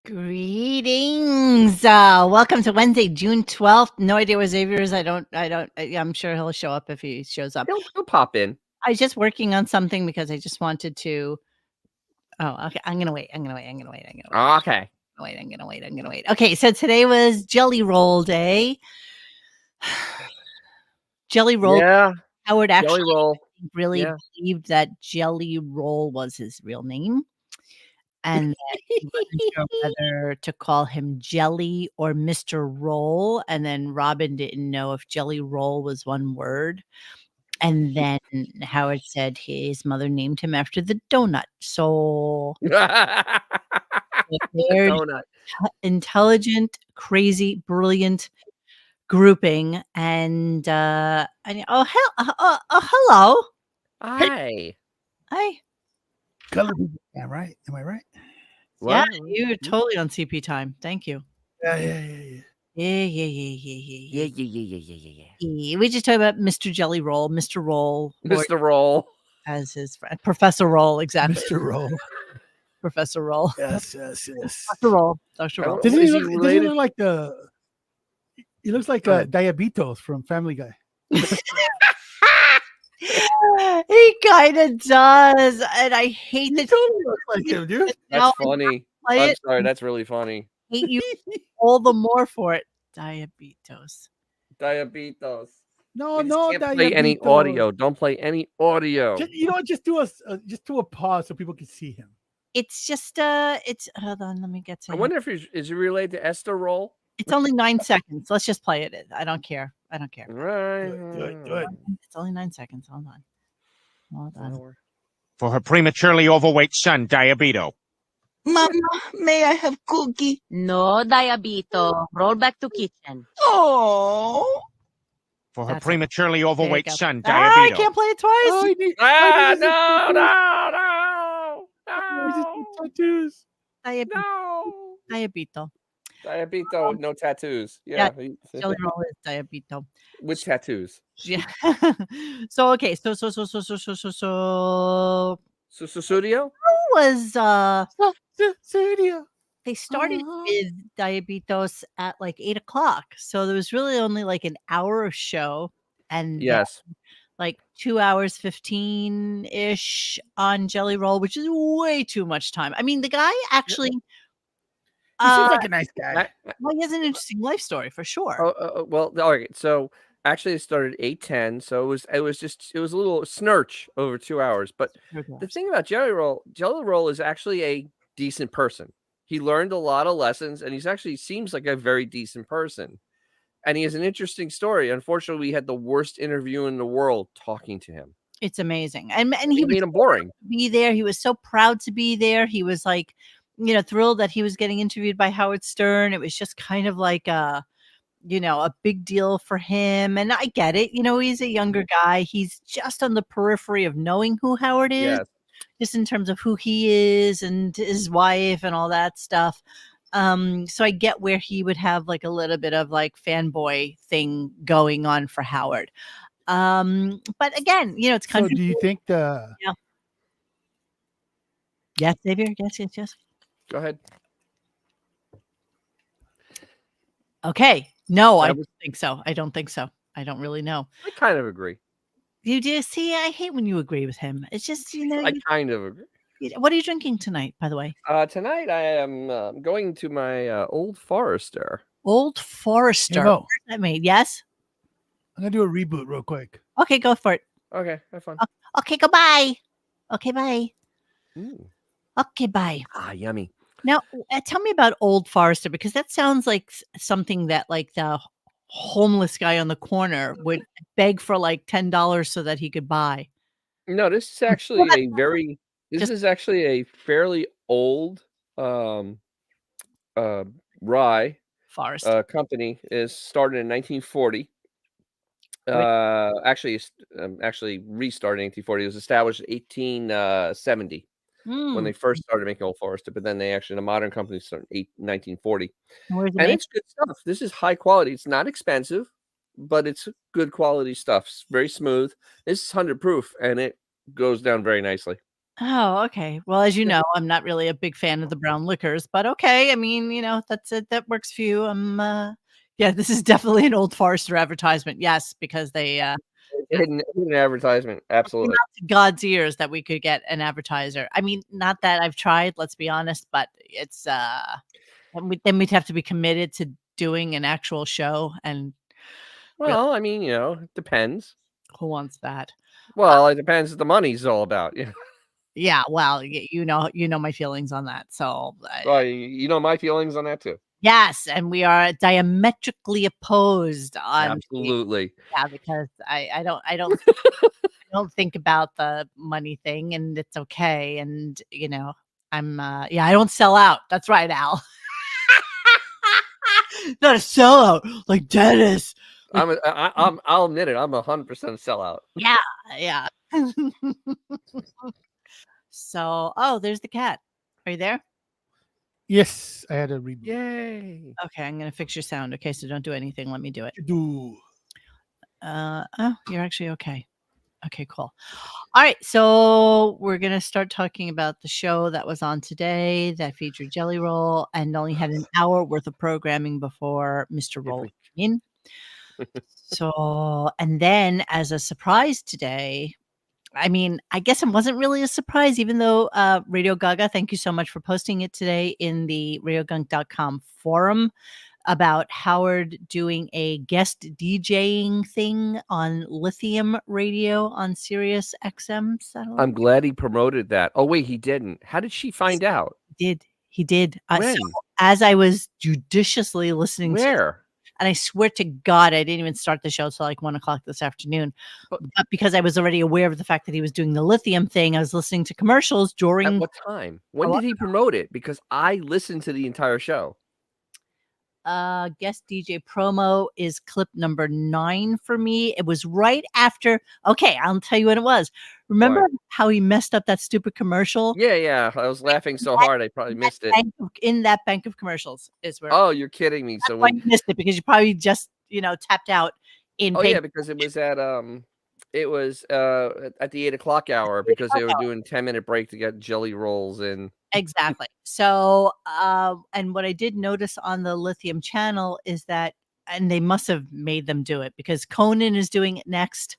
Greetings. Welcome to Wednesday, June 12th. No idea where Xavier is. I'm sure he'll show up if he shows up. He'll pop in. I was just working on something because I just wanted to. Oh, okay. I'm going to wait. Okay. I'm going to wait. Okay. So today was Jelly Roll Day. Jelly Roll. Yeah. Howard actually Jelly Roll. really believed that Jelly Roll was his real name. And that he wasn't sure whether to call him Jelly or Mr. Roll. And then Robin didn't know if Jelly Roll was one word. And then Howard said his mother named him after the donut. So very intelligent, crazy, brilliant grouping. And hello. Hi. Color yeah, right? Am I right? Yeah, you're totally on CP time. Thank you. Yeah. We just talked about Mr. Jelly Roll, Mr. Roll. Mr. Roll. As his friend. Professor Roll, exactly. Mr. Roll. Professor Roll. Yes. Dr. Roll. Dr. Roll. Doesn't he look like he looks like Diabetes from Family Guy. He kind of does, and I hate that. Totally looks like him, dude. That's funny. I'm sorry, that's really funny. Hate you all the more for it. Diabetes. No, can't play any audio. Don't play any audio. Just do a pause so people can see him. It's just hold on, let me get to I wonder if is he related to Esther Roll? It's only 9 seconds. Let's just play it. I don't care. Right. Do it. It's only 9 seconds. Hold on. For her prematurely overweight son, Diabito. Mama, may I have cookie? No, Diabito. Roll back to kitchen. Oh. For her prematurely overweight son, Diabito. I can't play it twice. No. Diabito. Diabito, no tattoos. Yeah. Jelly Roll is Diabito. With tattoos. Yeah. So okay. So Studio? was Studio. they started with Diabetos at like 8:00. So there was really only like an hour of show, and yes, like 2 hours 15-ish on Jelly Roll, which is way too much time. I mean, the guy actually He seems like a nice guy. Well, he has an interesting life story for sure. Well, all right. So actually, it started 8:10. So it was a little snurch over 2 hours. But the thing about Jelly Roll is actually a decent person. He learned a lot of lessons, and he's actually seems like a very decent person. And he has an interesting story. Unfortunately, we had the worst interview in the world talking to him. It's amazing, and he made him boring. Be there. He was so proud to be there. He was like, thrilled that he was getting interviewed by Howard Stern. It was just kind of like a big deal for him. And I get it. He's a younger guy. He's just on the periphery of knowing who Howard is, just in terms of who he is and his wife and all that stuff. So I get where he would have like a little bit of like fanboy thing going on for Howard. But again, it's kind of. So do you think Yes, Xavier? Yes. Go ahead. Okay. No, I don't think so. I don't really know. I kind of agree. You do? See, I hate when you agree with him. It's just, I kind of agree. What are you drinking tonight, by the way? Tonight I am going to my Old Forester. Old Forester. What's that made? Yes? I'm going to do a reboot real quick. Okay, go for it. Okay, have fun. Okay, goodbye. Okay, bye. Ooh. Okay, bye. Yummy. Now, tell me about Old Forester, because that sounds like something that like the homeless guy on the corner would beg for like $10 so that he could buy. No, this is actually actually a fairly old rye forest company. Is started in 1940. Actually restarted in 1840. It was established in 1870 when they first started making Old Forester, but then the modern company started in 1940. And it's good stuff. This is high quality. It's not expensive, but it's good quality stuff. It's very smooth. This is 100 proof, and it goes down very nicely. Oh, okay. Well, as you know, I'm not really a big fan of the brown liquors, but okay. I mean, that's it. That works for you. Yeah, this is definitely an Old Forester advertisement. Yes, because they Hidden advertisement. came Absolutely. out to God's ears that we could get an advertiser. I mean, not that I've tried, let's be honest, but it's then we'd have to be committed to doing an actual show, and really, Well, I mean, it depends. who wants that? Well, it depends what the money's all about. Yeah, well, you know my feelings on that. So, Well, you know my feelings on that too. yes, and we are diametrically opposed on Absolutely. yeah, because I don't think about the money thing, and it's okay, and I'm yeah, I don't sell out. That's right, Al. Not a sellout like Dennis. I'll admit it. I'm 100% sellout. Yeah, yeah. So, oh, there's the cat. Are you there? Yes, I had a reboot. Yay. Okay, I'm gonna fix your sound. Okay, so don't do anything. Let me do it. Do Oh, you're actually okay. Okay, cool. All right, so we're gonna start talking about the show that was on today that featured Jelly Roll and only had an hour worth of programming before Mr. Roll came in. So, and then as a surprise today, I mean, I guess it wasn't really a surprise, even though Radio Gaga, thank you so much for posting it today in the RadioGunk.com forum about Howard doing a guest DJing thing on Lithium Radio on Sirius XM satellite. I'm glad he promoted that. Oh, wait, he didn't. How did she find out? He did. When? So as I was judiciously listening to, Where? and I swear to God, I didn't even start the show till like 1:00 this afternoon. But because I was already aware of the fact that he was doing the Lithium thing, I was listening to commercials At during. what time? When did he promote it? Because I listened to the entire show. Guest DJ promo is clip number 9 for me. It was right after. Okay, I'll tell you what it was. Remember What? how he messed up that stupid commercial? Yeah. I was laughing so hard I probably missed it. In that bank of commercials is where. Oh, you're kidding me. That's So why when you missed it, because you probably just tapped out in. Oh yeah, because it was at at the 8:00 hour because they were doing 10-minute break to get jelly rolls in. Exactly. So, and what I did notice on the Lithium channel is that, and they must have made them do it because Conan is doing it next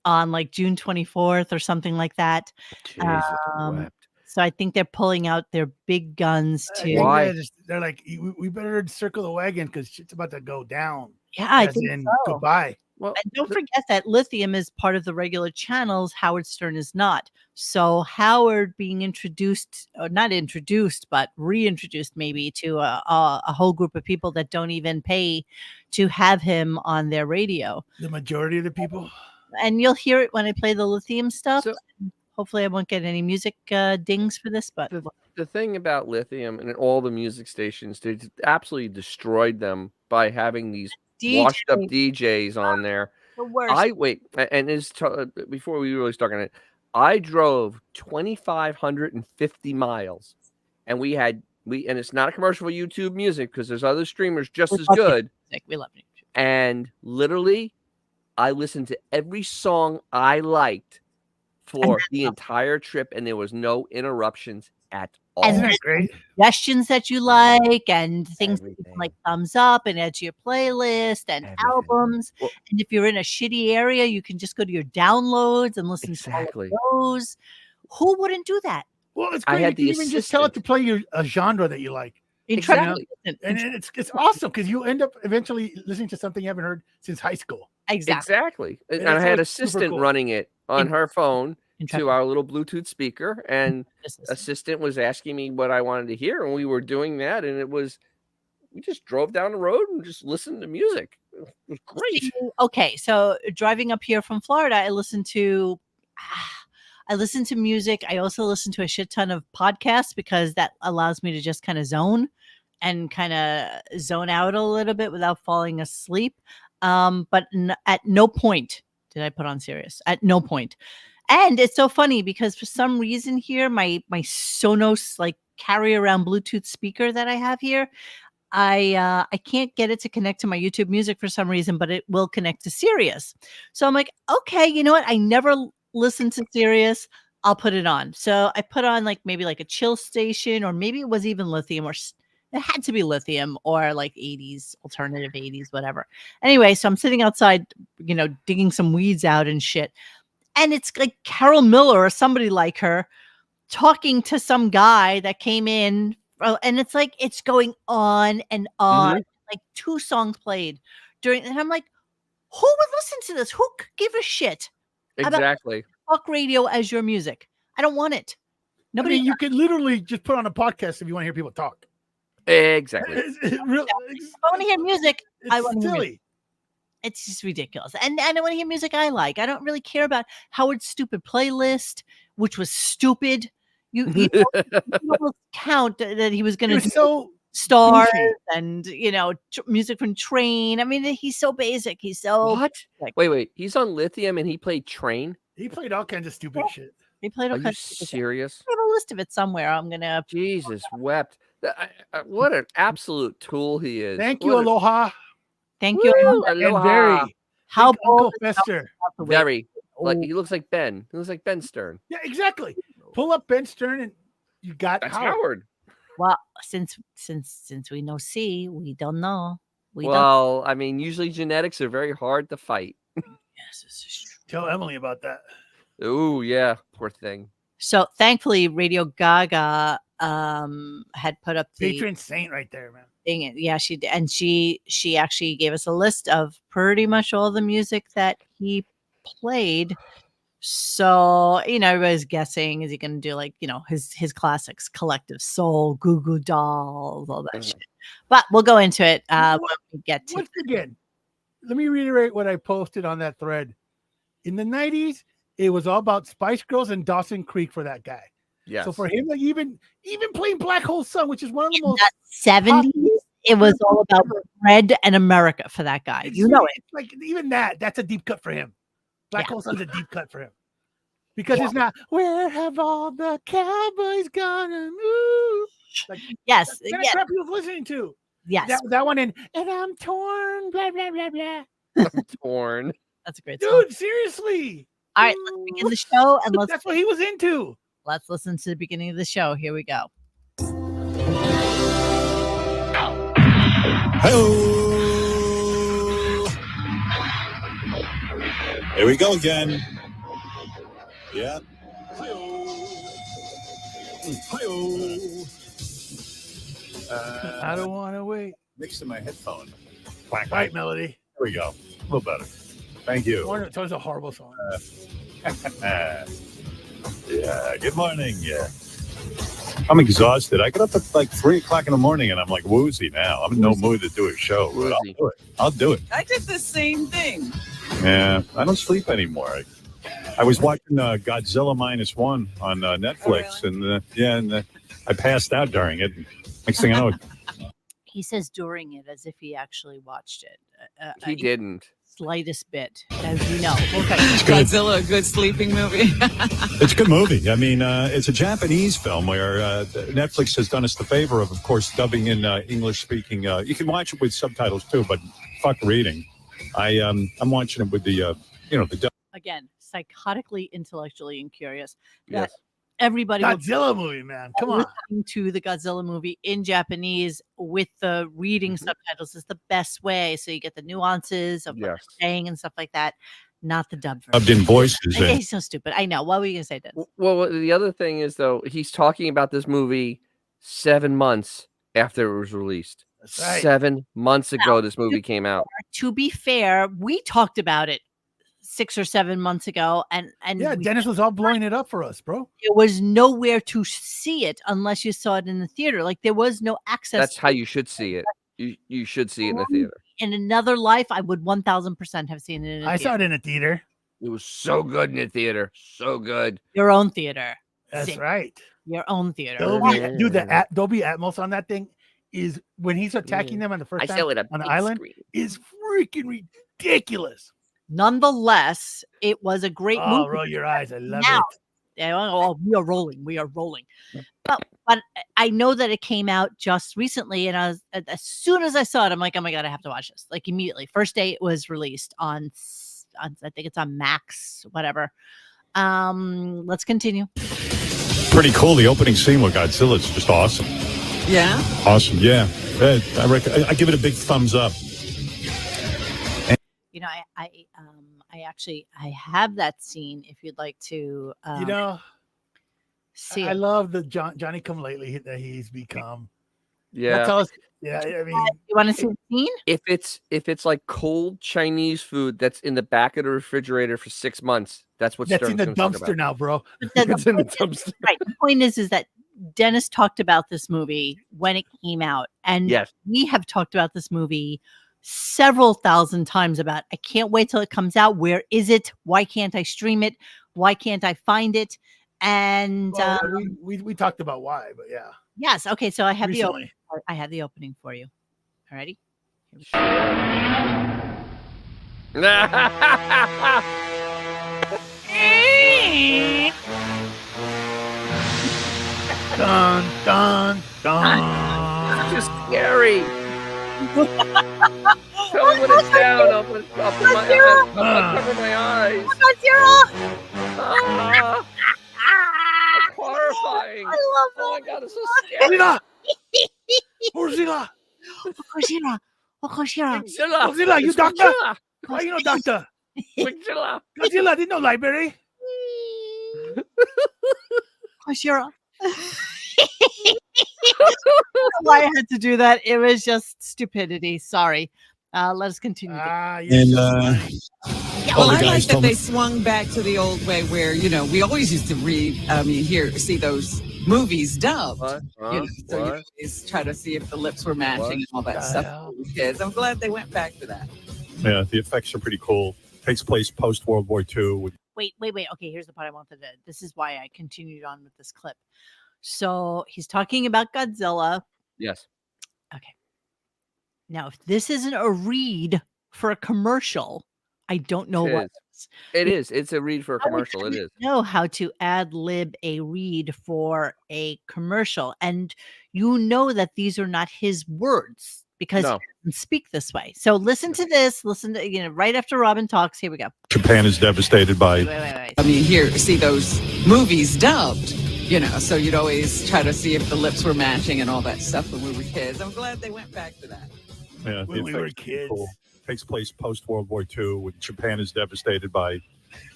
on like June 24th or something like that. Jesus wept. So I think they're pulling out their big guns to. Why? They're like, we better circle the wagon because shit's about to go down. Yeah, I As think in, so. goodbye. Well, And don't forget that Lithium is part of the regular channels. Howard Stern is not. So Howard being introduced, or not introduced, but reintroduced maybe to a whole group of people that don't even pay to have him on their radio. The majority of the people. And you'll hear it when I play the Lithium stuff. So- Hopefully I won't get any music dings for this, but the thing about Lithium and all the music stations, they absolutely destroyed them by having these washed up DJs on there. the worst. Before we really start on it, I drove 2,550 miles, and and it's not a commercial for YouTube Music because there's other streamers just as good. We love it. And literally, I listened to every song I liked for the entire trip, and there was no interruptions at all. And Isn't that great? Suggestions that you like and things that you can Everything. like thumbs up and add to your playlist and Everything. albums. Well- And if you're in a shitty area, you can just go to your downloads and listen Exactly. to all of those. Who wouldn't do that? Well, it's I great. had You the can even just tell it to assistant. play a genre that you like. Exactly. And it's awesome because you end up eventually listening to something you haven't heard since high school. Exactly. And And I it's had always super assistant cool. running it on her phone Interesting. to our little Bluetooth speaker, and Assistant. assistant was asking me what I wanted to hear, and we were doing that, and we just drove down the road and just listened to music. It was great. Okay, so driving up here from Florida, I listen to music. I also listen to a shit ton of podcasts because that allows me to just kind of zone out a little bit without falling asleep. But at no point did I put on Sirius. At no point. And it's so funny because for some reason here, my Sonos like carry around Bluetooth speaker that I have here, I can't get it to connect to my YouTube Music for some reason, but it will connect to Sirius. So I'm like, okay, you know what? I never listen to Sirius. I'll put it on. So I put on like maybe like a chill station, or maybe it was even lithium, or it had to be lithium, or like 80s, alternative 80s, whatever. Anyway, so I'm sitting outside, digging some weeds out and shit. And it's like Carol Miller or somebody like her talking to some guy that came in. And it's like, it's going on and on, like 2 songs played and I'm like, who would listen to this? Who could give a shit about Exactly. talk radio as your music? I don't want it. Nobody. I mean, you could literally just put on a podcast if you want to hear people talk. Exactly. I want to hear music. I want to hear music. Silly. It's just ridiculous. And I want to hear music I like. I don't really care about Howard's stupid playlist, which was stupid. You don't count that he was going to do so stars goofy. and music from Train. I mean, he's so basic. He's so What? Wait. He's on Lithium and he played Train? He played all kinds of stupid shit. He played all Are you kinds of stupid shit. serious? I have a list of it somewhere. I'm gonna. Jesus wept. What an absolute tool he is. Thank you, Aloha. Thank you. Woo, And aloha. very. How Uncle bold is Fester. Very. Like he looks like Ben. He looks like Ben Stern. Yeah, exactly. Pull up Ben Stern and you got That's Howard. Howard. Well, since we know C, we don't know. Well, I mean, usually genetics are very hard to fight. Yes, this is true. Tell Emily about that. Oh yeah, poor thing. So thankfully, Radio Gaga had put up the Patron saint right there, man. thing. Yeah, she did, and she actually gave us a list of pretty much all the music that he played. So everybody's guessing, is he going to do like his classics, Collective Soul, Goo Goo Dolls, all that shit. But we'll go into it when we get to. Once again, let me reiterate what I posted on that thread. In the 90s, it was all about Spice Girls and Dawson Creek for that guy. Yes. So for him, like even playing Black Hole Sun, which is one of the most 70s, it was all about Red and America for that guy. It's like even that's a deep cut for him. Black Hole Sun's a deep cut for him. Because it's not, where have all the cowboys gone? And ooh. Like, yes. That's the kind of crap he was listening to. Yes. That one and I'm torn, blah, blah, blah, blah. I'm torn. That's a great song. Dude, seriously. All right, let's begin the show and That's what he was into. Let's listen to the beginning of the show. Here we go. Hello. Here we go again. Yeah. Hi-oh. I don't want to wait. Mixed in my headphone. Right, Melody. There we go. A little better. Thank you. It was a horrible song. Yeah. Good morning. Yeah. I'm exhausted. I got up at like 3 o'clock in the morning and I'm like woozy now. I'm in no mood to do a show, but I'll do it. I'll do it. I did the same thing. Yeah. I don't sleep anymore. I was watching Godzilla -1 on Netflix, and I passed out during it. Next thing I know, He says during it as if he actually watched it. He didn't. Slightest bit, as you know. Okay. Godzilla, a good sleeping movie. it's a good movie. I mean, it's a Japanese film where Netflix has done us the favor of course, dubbing in English speaking. You can watch it with subtitles too, but fuck reading. I'm watching it with the dub. Again, psychotically, intellectually, and curious. Yes. Everybody Godzilla movie, man. Come on. listening to the Godzilla movie in Japanese with the reading subtitles is the best way. So you get the nuances of what they're saying and stuff like that. Not the dub version. Dubbed in voices. He's so stupid. I know. What were you gonna say, Des? Well, the other thing is though, he's talking about this movie 7 months after it was released. That's right. 7 months ago, this movie came out. To be fair, we talked about it 6 or 7 months ago, and Yeah, Dennis was all blowing it up for us, bro. there was nowhere to see it unless you saw it in the theater. Like there was no access. That's how you should see it. You should see it in the theater. In another life, I would 1000% have seen it in a I theater. saw it in a theater. It was so good in the theater. So good. Your own theater. That's See, right. Your own theater. Dude, the Dolby Atmos on that thing is when he's attacking them on the first time on the island is freaking ridiculous. Nonetheless, it was a great movie. Roll your eyes. I love Now, it. Yeah, oh, we are rolling. We are rolling. But I know that it came out just recently, and as soon as I saw it, I'm like, oh my god, I have to watch this. Like immediately, first day it was released on I think it's on Max, whatever. Let's continue. Pretty cool. The opening scene with Godzilla is just awesome. Yeah. Awesome. Yeah. I give it a big thumbs up. You know, I have that scene if you'd like to see I it. love the Johnny Come Lately that he's become. Yeah. Tell us. Yeah, I mean, You want to see the scene? If it's like cold Chinese food that's in the back of the refrigerator for 6 months, that's what that's in Stern's the gonna talk dumpster about. now, bro. It's in the dumpster. Right. The point is that Dennis talked about this movie when it came out, and Yes. we have talked about this movie several thousand times about I can't wait till it comes out. Where is it? Why can't I stream it? Why can't I find it? And Well, we talked about why, but yeah. yes, okay. So I have Recently. the opening for you. All righty. Dun dun dun. It's just scary. Tell me when it's down. I'll cover my eyes. Ah, that's horrifying. I love Oh my god, it's so scary. Godzilla! Godzilla! Godzilla. Godzilla, you doctor? Why you no doctor? Godzilla. Godzilla did no library. Godzilla. Why I had to do that. It was just stupidity. Sorry. Let us continue. And Well, I like that they swung back to the old way where, we always used to read, see those movies dubbed. What? So you always try to see if the lips were matching and all that stuff. Kids, I'm glad they went back to that. Yeah, the effects are pretty cool. Takes place post World War II. Wait. Okay, here's the part I wanted to. This is why I continued on with this clip. So he's talking about Godzilla. Yes. Okay. Now, if this isn't a read for a commercial, I don't know what is. It is. It's a read for a commercial. It is. Know how to ad lib a read for a commercial, and you know that these are not his words because he doesn't speak this way. So listen to this. Listen to right after Robin talks. Here we go. Japan is devastated by. Wait. See those movies dubbed. So you'd always try to see if the lips were matching and all that stuff when we were kids. I'm glad they went back to that. Yeah, when we were kids. Cool. Takes place post World War II when Japan is devastated by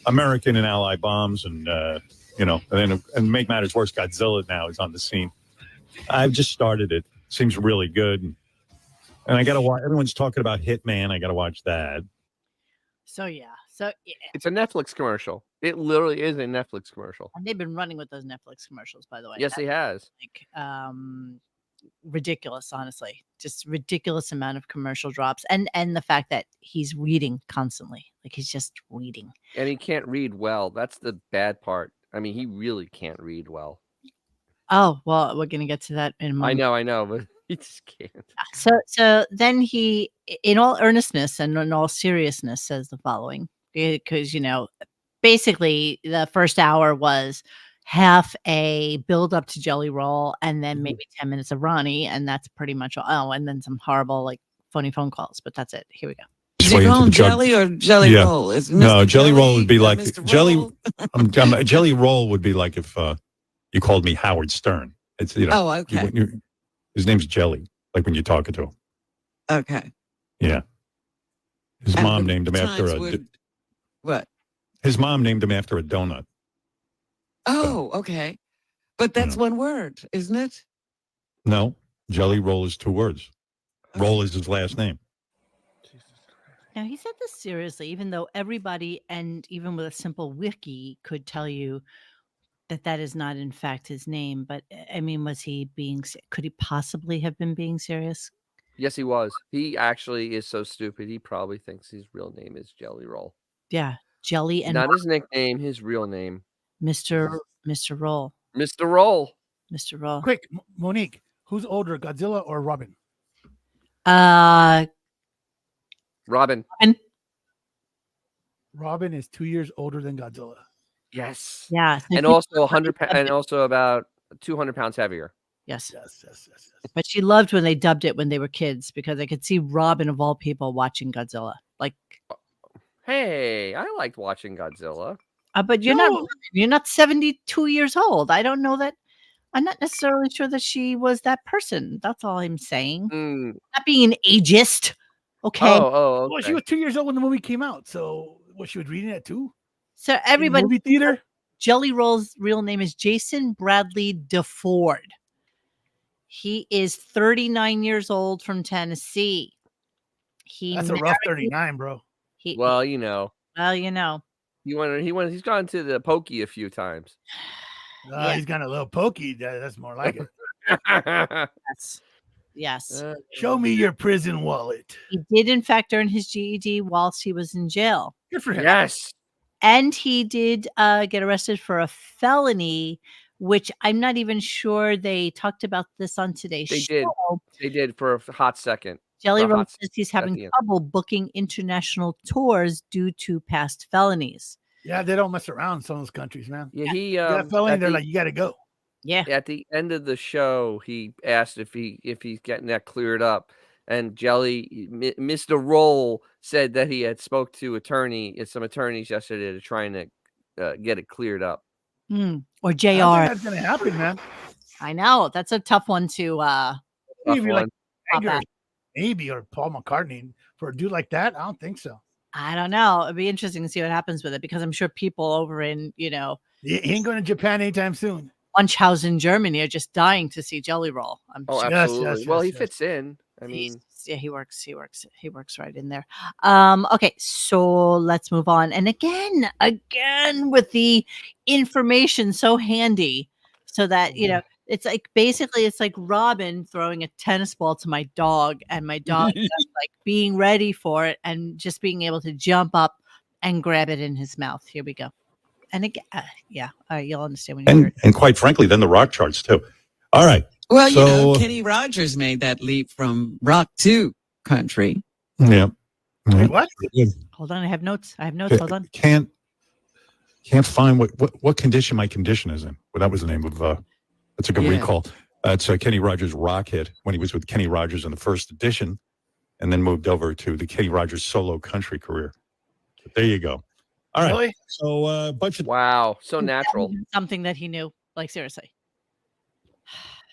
American and Allied bombs, and and make matters worse, Godzilla now is on the scene. I've just started it. Seems really good, and I got to watch. Everyone's talking about Hitman. I got to watch that. So it's a Netflix commercial. It literally is a Netflix commercial, and they've been running with those Netflix commercials, by the way. Yes, he has. Ridiculous, honestly, just ridiculous amount of commercial drops, and the fact that he's reading constantly, like he's just reading, and he can't read well. That's the bad part. I mean, he really can't read well. Oh well, we're gonna get to that in a moment. I know, but he just can't. So then he, in all earnestness and in all seriousness, says the following, because basically the first hour was half a build up to Jelly Roll and then maybe 10 minutes of Ronnie, and that's pretty much all. Oh, and then some horrible phony phone calls, but that's it. Here we go. Is it called Jelly or Jelly Roll? No, Jelly Roll would be like Jelly. Jelly Roll would be like if you called me Howard Stern. It's Oh, okay. His name's Jelly, like when you're talking to him. Okay. Yeah. His mom named him after what? His mom named him after a donut. Oh, okay. But that's one word, isn't it? No, Jelly Roll is 2 words. Roll is his last name. Now, he said this seriously, even though everybody, and even with a simple wiki, could tell you that is not, in fact, his name. But, I mean, could he possibly have been being serious? Yes, he was. He actually is so stupid. He probably thinks his real name is Jelly Roll. Yeah, Jelly and not his nickname, his real name. Mr. Roll. Mr. Roll. Mr. Roll. Quick, Monique, who's older, Godzilla or Robin? Robin. Robin is 2 years older than Godzilla. Yes. Yeah. And also 100 and also about 200 pounds heavier. Yes. Yes. But she loved when they dubbed it when they were kids, because I could see Robin of all people watching Godzilla. Like, hey, I liked watching Godzilla. But you're not 72 years old. I don't know that. I'm not necessarily sure that she was that person. That's all I'm saying. Not being ageist. Okay. Oh, Well, she was 2 years old when the movie came out. So she was reading it too? So everybody, movie theater. Jelly Roll's real name is Jason Bradley DeFord. He is 39 years old from Tennessee. That's a rough 39, bro. Well, you know. He's gone to the pokey a few times. He's got a little pokey. That's more like it. Yes. Show me your prison wallet. He did, in fact, earn his GED whilst he was in jail. Good for him. Yes. And he did get arrested for a felony, which I'm not even sure they talked about this on today's show. They did for a hot second. Jelly Roll says he's having trouble booking international tours due to past felonies. Yeah, they don't mess around in some of those countries, man. Yeah, he that felony, they're like, you got to go. Yeah. At the end of the show, he asked if he's getting that cleared up, and Jelly, Mr. Roll, said that he had spoke to some attorneys yesterday to try and get it cleared up. Or JR. That's gonna happen, man. I know that's a tough one to. Maybe like maybe or Paul McCartney for a dude like that. I don't think so. I don't know. It'd be interesting to see what happens with it because I'm sure people over in he ain't going to Japan anytime soon. Munchausen, Germany, are just dying to see Jelly Roll. Absolutely. Well, he fits in. I mean, he works right in there. Okay, so let's move on. And again with the information so handy, so that it's like basically it's like Robin throwing a tennis ball to my dog, and my dog just like being ready for it and just being able to jump up and grab it in his mouth. Here we go. And again, you'll understand when you hear it. And quite frankly, then the rock charts too. All right. Well, Kenny Rogers made that leap from rock to country. Yeah. Wait, what? Hold on, I have notes. Hold on. Can't find what condition my condition is in. Well, that was the name of. That's a good recall. It's Kenny Rogers' rock hit when he was with Kenny Rogers in the first edition, and then moved over to the Kenny Rogers solo country career. But there you go. All right. Really? So a bunch of so natural. Something that he knew, like seriously.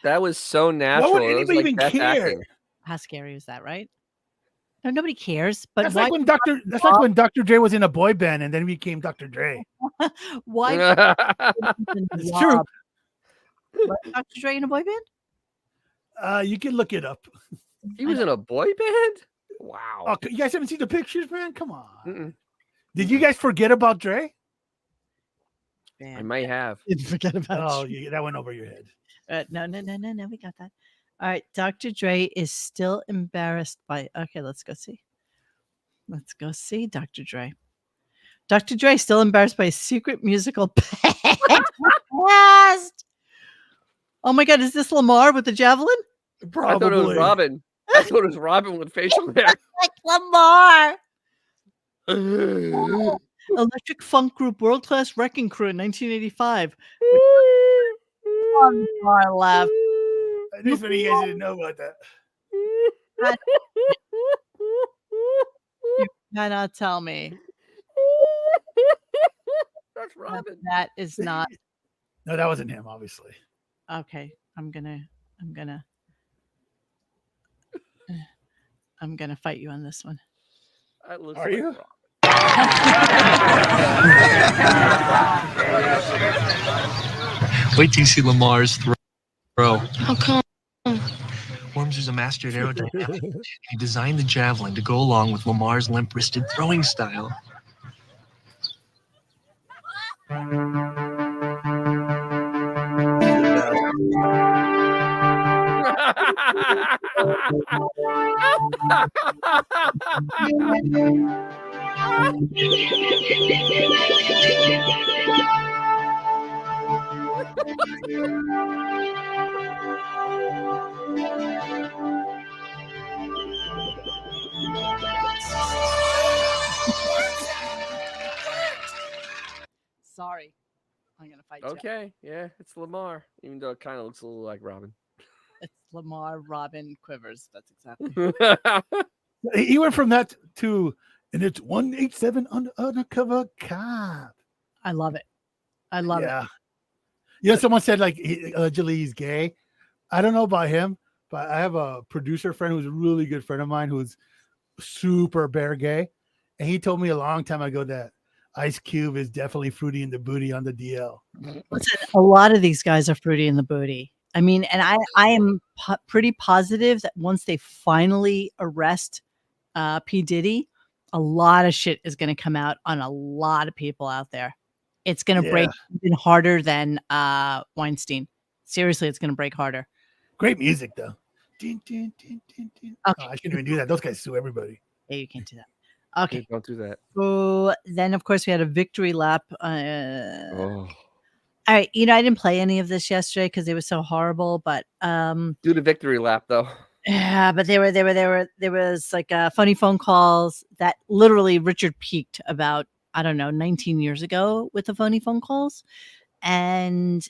That was so natural. Why would anybody even care? How scary was that, right? No, nobody cares. But that's like when Dr. Dre was in a boy band and then he became Dr. Dre. Why? It's true. Was Dr. Dre in a boy band? You can look it up. He was in a boy band? Wow. Oh, you guys haven't seen the pictures, man? Come on. Mm-mm. Did you guys forget about Dre? I might have. Didn't forget about Dre. That went over your head. No, we got that. All right, Dr. Dre is still embarrassed by. Okay, let's go see. Dr. Dre. Dr. Dre still embarrassed by a secret musical past. Oh my God, is this Lamar with the javelin? Probably. I thought it was Robin. I thought it was Robin with facial hair. Like Lamar. Electric funk group World Class Wrecking Crew in 1985. On far left. This one you guys didn't know about that. You cannot tell me. That's Robin. That is not. No, that wasn't him, obviously. Okay, I'm gonna fight you on this one. Are you? Wait till you see Lamar's throw. How come? Worms is a master at aerodynamics. He designed the javelin to go along with Lamar's limp-wristed throwing style. Sorry. I'm going to fight you. Okay. Yeah, it's Lamar, even though it kind of looks a little like Robin. It's Lamar Robin Quivers. That's exactly. He went from that to, and it's 187 undercover cop. I love it. I love it. Yeah. You know, someone said like allegedly he's gay. I don't know about him, but I have a producer friend who's a really good friend of mine who's super bear gay, and he told me a long time ago that Ice Cube is definitely fruity in the booty on the DL. Listen, a lot of these guys are fruity in the booty. I mean, and I am pretty positive that once they finally arrest P. Diddy, a lot of shit is going to come out on a lot of people out there. It's going to break even harder than Weinstein. Seriously, it's going to break harder. Great music, though. Din, din, din, din, din. Okay. Oh, I shouldn't even do that. Those guys sue everybody. Yeah, you can't do that. Okay. Hey, don't do that. So then, of course, we had a victory lap. Oh. All right, you know, I didn't play any of this yesterday because it was so horrible. But do the victory lap though. Yeah, but there was like funny phone calls that literally Richard peaked about, I don't know, 19 years ago with the funny phone calls, and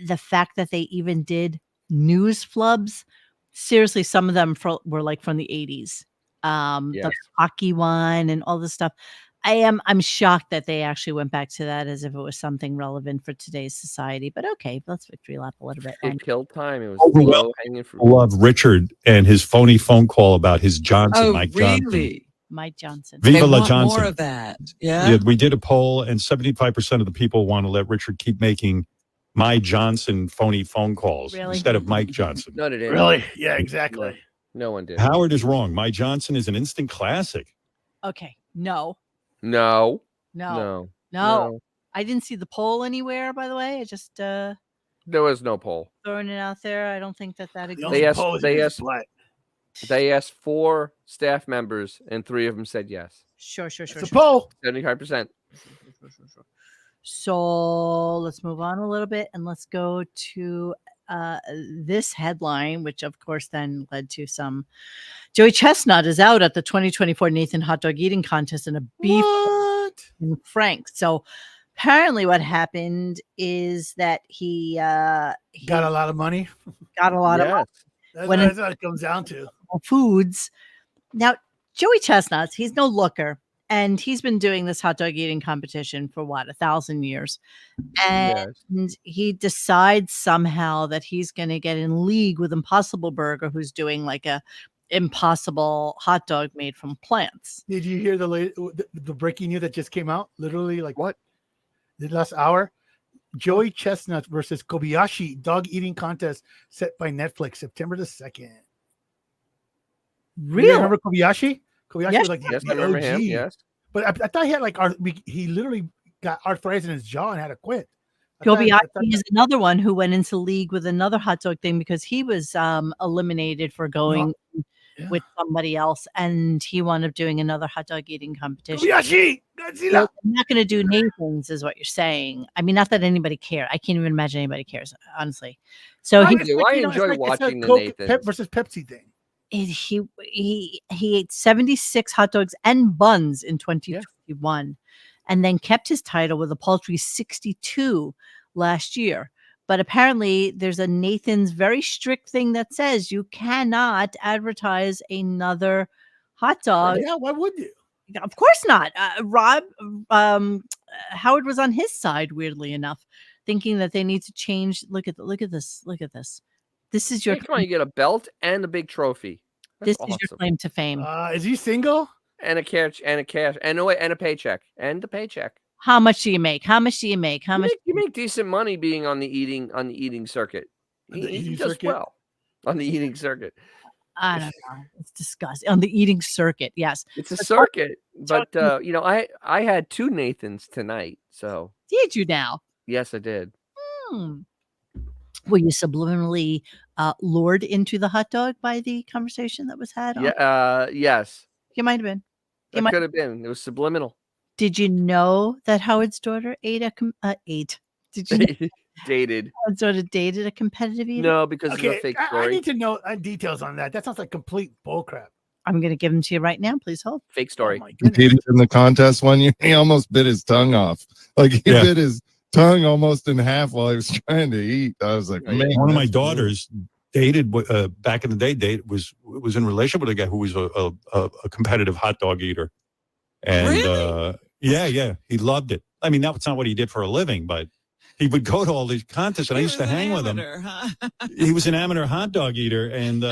the fact that they even did news flubs. Seriously, some of them were like from the 80s. The hockey one and all this stuff. I'm shocked that they actually went back to that as if it was something relevant for today's society. But okay, let's victory lap a little bit. It killed time. It was low hanging fruit. Love Richard and his phony phone call about his Johnson, Mike Johnson. Really? Mike Johnson. Viva la want Johnson. More of that. Yeah. We did a poll, and 75% of the people want to let Richard keep making my Johnson phony phone calls instead of Mike Johnson. No, they didn't. Really? Yeah, exactly. No one did. Howard is wrong. My Johnson is an instant classic. Okay, no. No. I didn't see the poll anywhere, by the way. I just there was no poll. Throwing it out there. I don't think that exists. They asked 4 staff members, and 3 of them said yes. Sure. It's a poll. 75%. So let's move on a little bit and let's go to this headline, which of course then led to some. Joey Chestnut is out at the 2024 Nathan Hot Dog Eating Contest in a beef in Frank. So apparently what happened is that he got a lot of money. Got a lot of money. That's what it comes down to. Foods. Now, Joey Chestnut, he's no looker. And he's been doing this hot dog eating competition for 1,000 years. And he decides somehow that he's going to get in league with Impossible Burger, who's doing like a impossible hot dog made from plants. Did you hear the breaking news that just came out? Literally, like what? The last hour? Joey Chestnut versus Kobayashi dog eating contest set by Netflix, September the 2nd. Really? You remember Kobayashi? Kobayashi was like yes, the I remember OG. him. Yes, but I thought he had like he literally got arthritis in his jaw and had to quit. Kobayashi is another one who went into league with another hot dog thing because he was eliminated for going with somebody else, and he wound up doing another hot dog eating competition. Kobayashi, Godzilla. I'm not going to do Nathan's, is what you're saying. I mean, not that anybody cared. I can't even imagine anybody cares, honestly. So I enjoy watching the Nathan's Pep versus Pepsi thing. He ate 76 hot dogs and buns in 2021 and then kept his title with a paltry 62 last year. But apparently there's a Nathan's very strict thing that says you cannot advertise another hot dog. Yeah, why would you? Of course not. Howard was on his side, weirdly enough, thinking that they need to change. Look at this. This is your. Come on, you get a belt and a big trophy. This is your claim to fame. Is he single? And a cash, and a paycheck, and a paycheck. How much do you make? You make decent money being on the eating circuit. He does well on the eating circuit. I don't know. It's disgusting. On the eating circuit, yes. It's a circuit, but I had 2 Nathans tonight. So did you now? Yes, I did. Were you subliminally lured into the hot dog by the conversation that was had? Yes. You might have been. It could have been. It was subliminal. Did you know that Howard's daughter ate? Did you know dated? Howard's daughter dated a competitive eater? No, because it's a fake story. I need to know details on that. That sounds like complete bullcrap. I'm going to give them to you right now. Please hold. Fake story. He competed in the contest one year. He almost bit his tongue off. Like he bit his tongue almost in half while he was trying to eat. I was like, man. One of my daughters dated back in the day. Was in a relationship with a guy who was a competitive hot dog eater, and really? yeah, he loved it. I mean, that's not what he did for a living, but he would go to all these contests, and I used to hang with him. Huh? He was an amateur hot dog eater, and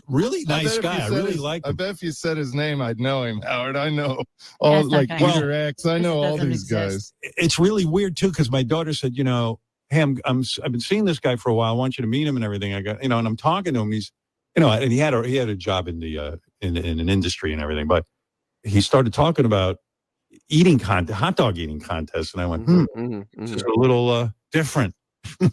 really nice guy. I really liked him. I bet if you said his name, I'd know him, Howard. I know all like Peter X. I know all these guys. It's really weird too, because my daughter said, you know, hey, I've been seeing this guy for a while. I want you to meet him and everything. I got, you know, and I'm talking to him. He's, you know, and he had a job in the in an industry and everything, but he started talking about hot dog eating contests, and I went, this is a little different. But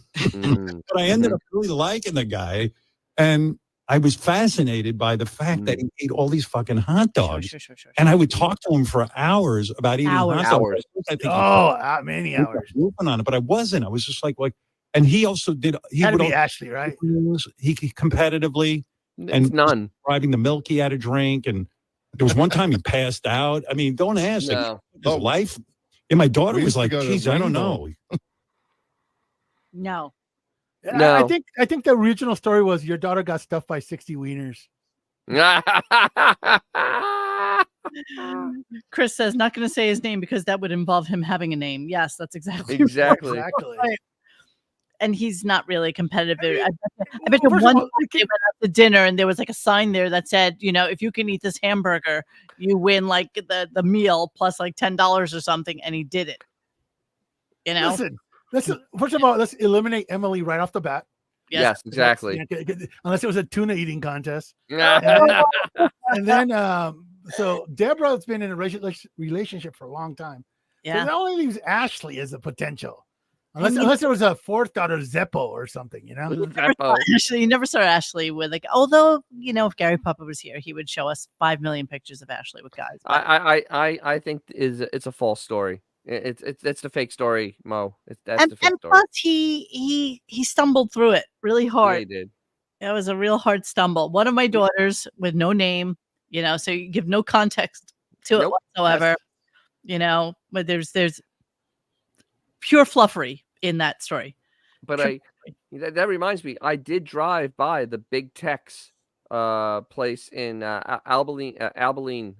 I ended up really liking the guy, and I was fascinated by the fact that he ate all these fucking hot dogs. Sure. And I would talk to him for hours about eating hot dogs. I think many hours. On it, but I wasn't. I was just like, and he also did. He Had to would be Ashley, right? He competitively, and none driving the milk he had to drink, and there was one time he passed out. I mean, don't ask. No. His life. And my daughter was like, geez, I don't know. No. No. I think the original story was your daughter got stuffed by 60 wieners. Chris says not going to say his name because that would involve him having a name. Yes, that's exactly Right. And he's not really competitive. I bet you one time they went out to dinner and there was like a sign there that said, you know, if you can eat this hamburger, you win like the meal plus like $10 or something. And he did it. You know, listen. First of all, let's eliminate Emily right off the bat. Yes, exactly. Unless it was a tuna eating contest. and then so Deborah's been in a relationship for a long time. Yeah. So that only leaves Ashley as a potential. Unless there was a fourth daughter, Zeppo or something, you know. You never saw Ashley with like. Although you know, if Gary Papa was here, he would show us 5 million pictures of Ashley with guys. I think it's a false story. It's the fake story, Mo. That's the fake story. Plus, he stumbled through it really hard. Yeah, he did. It was a real hard stumble. One of my daughters with no name, you know, so you give no context to it whatsoever. Yes. You know, but there's pure fluffery in that story. But that reminds me, I did drive by the Big Tex place in Abilene,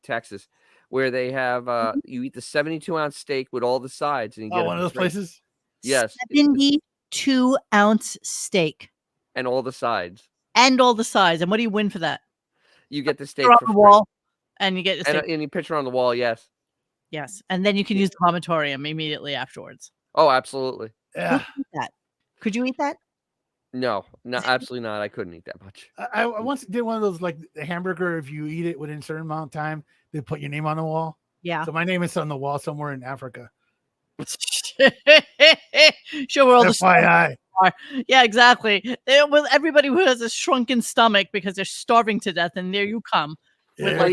Texas, where they have you eat the 72-ounce steak with all the sides, and you get one of those places. Yes, 72-ounce steak and all the sides. And what do you win for that? You get the steak on for the free. wall, and you get and you picture on the wall. Yes, and then you can use the vomitorium immediately afterwards. Oh, absolutely. Yeah. Could you eat that? No, absolutely not. I couldn't eat that much. I once did one of those, like the hamburger. If you eat it within a certain amount of time, they put your name on the wall. Yeah. So my name is on the wall somewhere in Africa. Show where all the FYI. are. Yeah, exactly. Everybody who has a shrunken stomach because they're starving to death, and there you come. Yeah,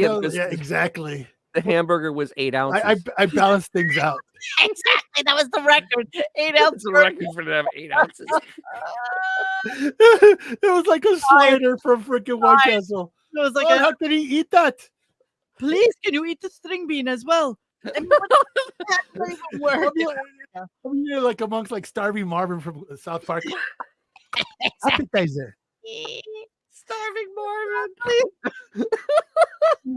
exactly. The hamburger was 8 ounces. I balanced things out. Exactly. That was the record. 8 ounces. The record for them, 8 ounces. It was like a slider from freaking White Castle. It was like, how can he eat that? Please, can you eat the string bean as well? You're like amongst like Starving Marvin from South Park. Appetizer. Starving Marvin, please.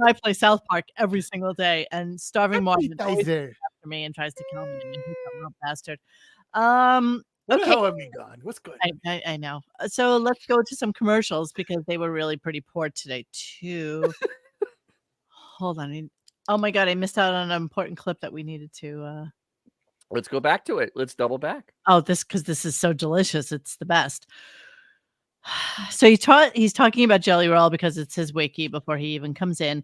I play South Park every single day, and Starving Marvin always comes after me and tries to kill me. And he's a little bastard. What the hell have we gone? What's good? I know. So let's go to some commercials because they were really pretty poor today too. Hold on. Oh my God, I missed out on an important clip that we needed to. Let's go back to it. Let's double back. Oh, because this is so delicious. It's the best. So he's talking about Jelly Roll because it's his wiki before he even comes in.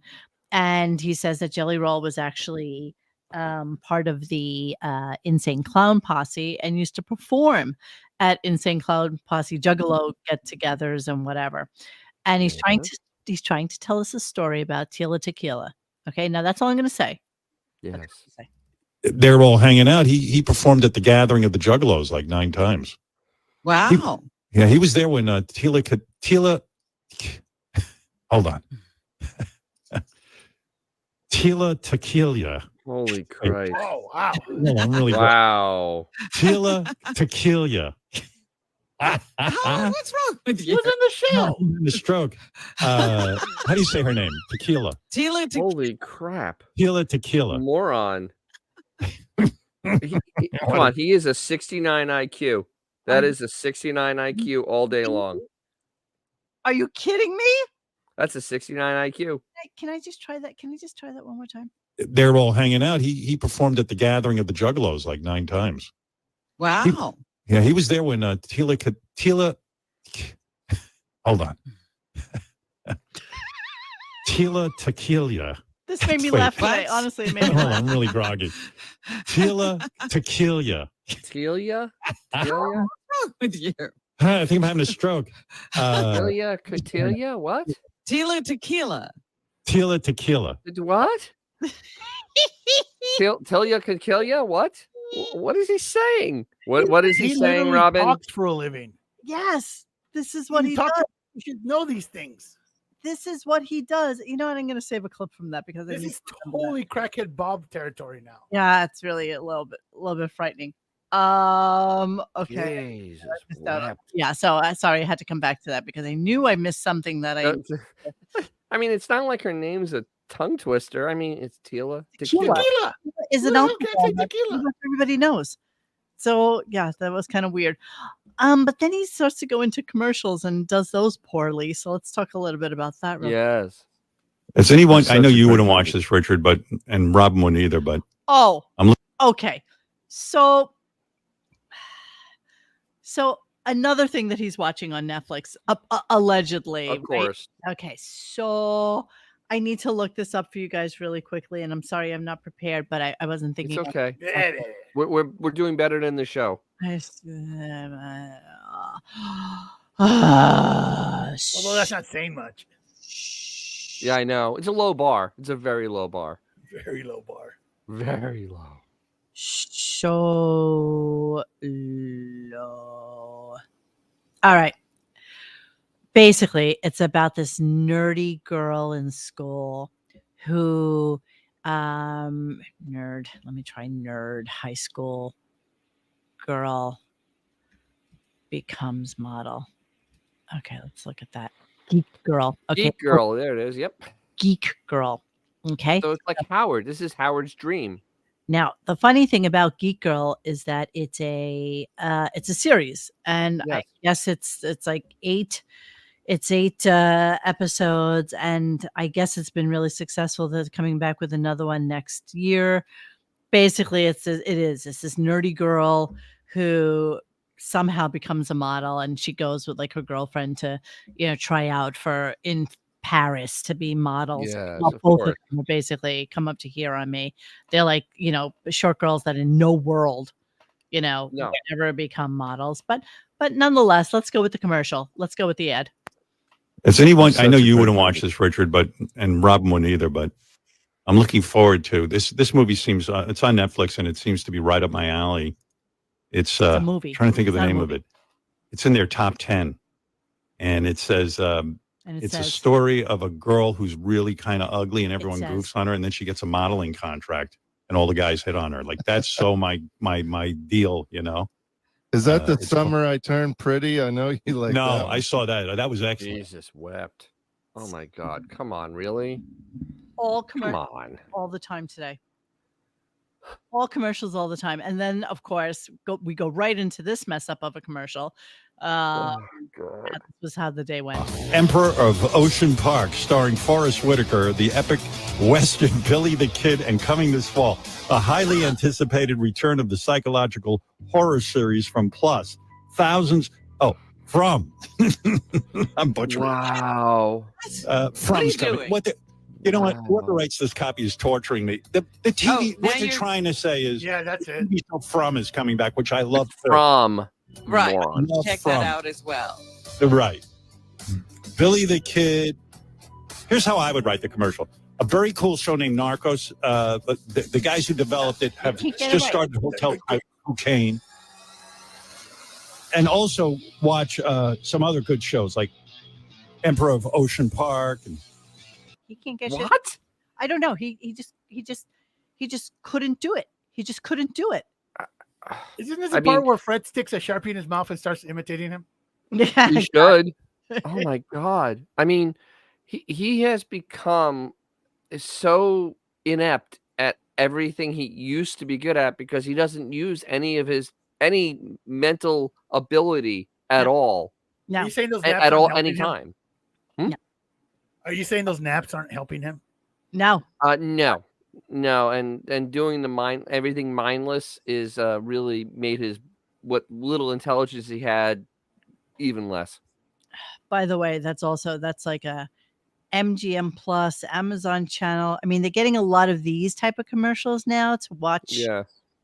And he says that Jelly Roll was actually part of the Insane Clown Posse and used to perform at Insane Clown Posse Juggalo get-togethers and whatever. And he's trying to tell us a story about Tila Tequila. Okay, now that's all I'm going to say. Yes. They're all hanging out. He performed at the gathering of the Juggalos like 9 times. Wow. He was there when Tila. Hold on. Tila Tequila. Holy Christ! Oh wow! No, I'm really wow. Tila Tequila. What's wrong with you? Who's in the show? In the stroke. How do you say her name? Tequila. Tila Tequila. Holy crap! Tila Tequila. Moron. Come on, he is a 69 IQ. That is a 69 IQ all day long. Are you kidding me? That's a 69 IQ. Can I just try that? Can you just try that one more time? They're all hanging out. He performed at the gathering of the Juggalos like 9 times. Wow. He was there when Tila. Hold on. Tila Tequila. This made me Wait, laugh today. Honestly, it made me Hold on, laugh. I'm really groggy. Tila Tequila. Tequila? Tequila? With you. I think I'm having a stroke. Tequila? Cotillia? What? Tila Tequila. Tila Tequila. What? Telia Cotillia? What? What is he saying? What is he saying, literally Robin? talks for a living. Yes, this is what he does. You should know these things. This is what he does. You know what? I'm going to save a clip from that because This is totally crackhead Bob territory now. Yeah, it's really a little bit frightening. Okay. Jesus, yeah, so sorry, I had to come back to that because I knew I missed something that I mean, it's not like her name's a tongue twister. I mean, it's Tila. Tequila is an alcohol that tequila. everybody knows. So yeah, that was kind of weird. But then he starts to go into commercials and does those poorly. So let's talk a little bit about that. Yes. Has anyone? I know you wouldn't watch this, Richard, and Robin wouldn't either. But okay. So another thing that he's watching on Netflix, allegedly. Of course. Right? Okay, so I need to look this up for you guys really quickly, and I'm sorry I'm not prepared, but I wasn't thinking. It's okay. We're doing better than the show. Although that's not saying much. Yeah, I know. It's a low bar. It's a very low bar. Very low bar. Very low. So low. All right. Basically, it's about this nerdy girl in school who nerd. Let me try nerd. High school girl becomes model. Okay, let's look at that. Geek girl. Okay. Geek girl. There it is. Yep. Geek girl. Okay. So it's like Howard. This is Howard's dream. Now, the funny thing about Geek Girl is that it's a series, and Yes. I guess it's like 8 episodes, and I guess it's been really successful. They're coming back with another one next year. Basically, it's this nerdy girl who somehow becomes a model, and she goes with like her girlfriend to try out for in Paris to be models. Yes, Well, of both course. of them are basically come up to here on me. They're like short girls that in no world No. can ever become models, but nonetheless, let's go with the commercial. Let's go with the ad. has anyone? I know you wouldn't watch this, Richard, and Robin wouldn't either. But I'm looking forward to this. This movie seems it's on Netflix, and it seems to be right up my alley. It's a movie. Trying to think of It's the not a name of movie. it. It's in their top 10, and it says. And It's a says, story of a girl who's really kind of ugly and everyone says- goofs on her, and then she gets a modeling contract and all the guys hit on her. Like that's so my deal, Is that the it's summer I turned pretty? I know you like no, that. I saw that. That was excellent. Jesus wept. Oh my God. Come on, really? all Come commercials on. all the time today. All commercials all the time, and then of course we go right into this mess up of a commercial. God. That was how the day went. Emperor of Ocean Park, starring Forrest Whitaker, the epic Western Billy the Kid, and coming this fall, a highly anticipated return of the psychological horror series from Plus. From. I'm butchering. Wow. From's coming. doing? You know what? Wow. Whoever writes this copy is torturing me. The TV, now what they're you're- trying to say is Yeah, that's it. TV show From is coming back, which I love. too. From. Right. Moron. Love Check From. that out as well. Right. Billy the Kid. Here's how I would write the commercial. A very cool show named Narcos. But the guys who developed it have Get it just right. started Hotel Cocaine. And also watch some other good shows like Emperor of Ocean Park. And He can't get shit. What? I don't know. He just couldn't do it. He just couldn't do it. Isn't this I the part mean- where Fred sticks a Sharpie in his mouth and starts imitating him? Yeah, You should. Oh my God. I mean, he has become so inept at everything he used to be good at because he doesn't use any mental ability at all. Are you saying those at, naps at aren't all helping him? anytime. Are you saying those naps aren't helping him? No. No, and doing everything mindless is really made what little intelligence he had even less. By the way, that's like a MGM Plus, Amazon channel. I mean, they're getting a lot of these type of commercials now to watch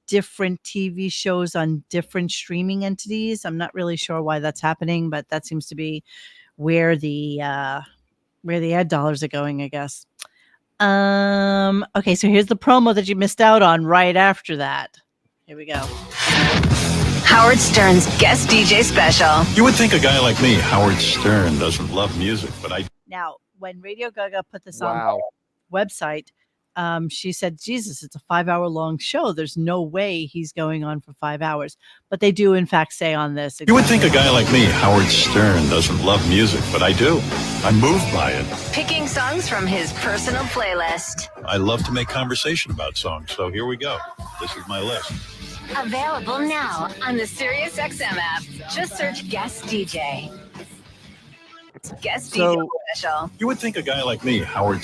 different TV shows on different streaming entities. I'm not really sure why that's happening, but that seems to be where the ad dollars are going, I guess. Okay, so here's the promo that you missed out on right after that. Here we go. Howard Stern's guest DJ special. You would think a guy like me, Howard Stern, doesn't love music, but I. Now, when Radio Gaga put this on the website, she said, Jesus, it's a 5-hour long show. There's no way he's going on for 5 hours. But they do, in fact, say on this. You would think a guy like me, Howard Stern, doesn't love music, but I do. I'm moved by it. Picking songs from his personal playlist. I love to make conversation about songs, so here we go. This is my list. Available now on the SiriusXM app. Just search Guest DJ. Guest DJ special. You would think a guy like me, Howard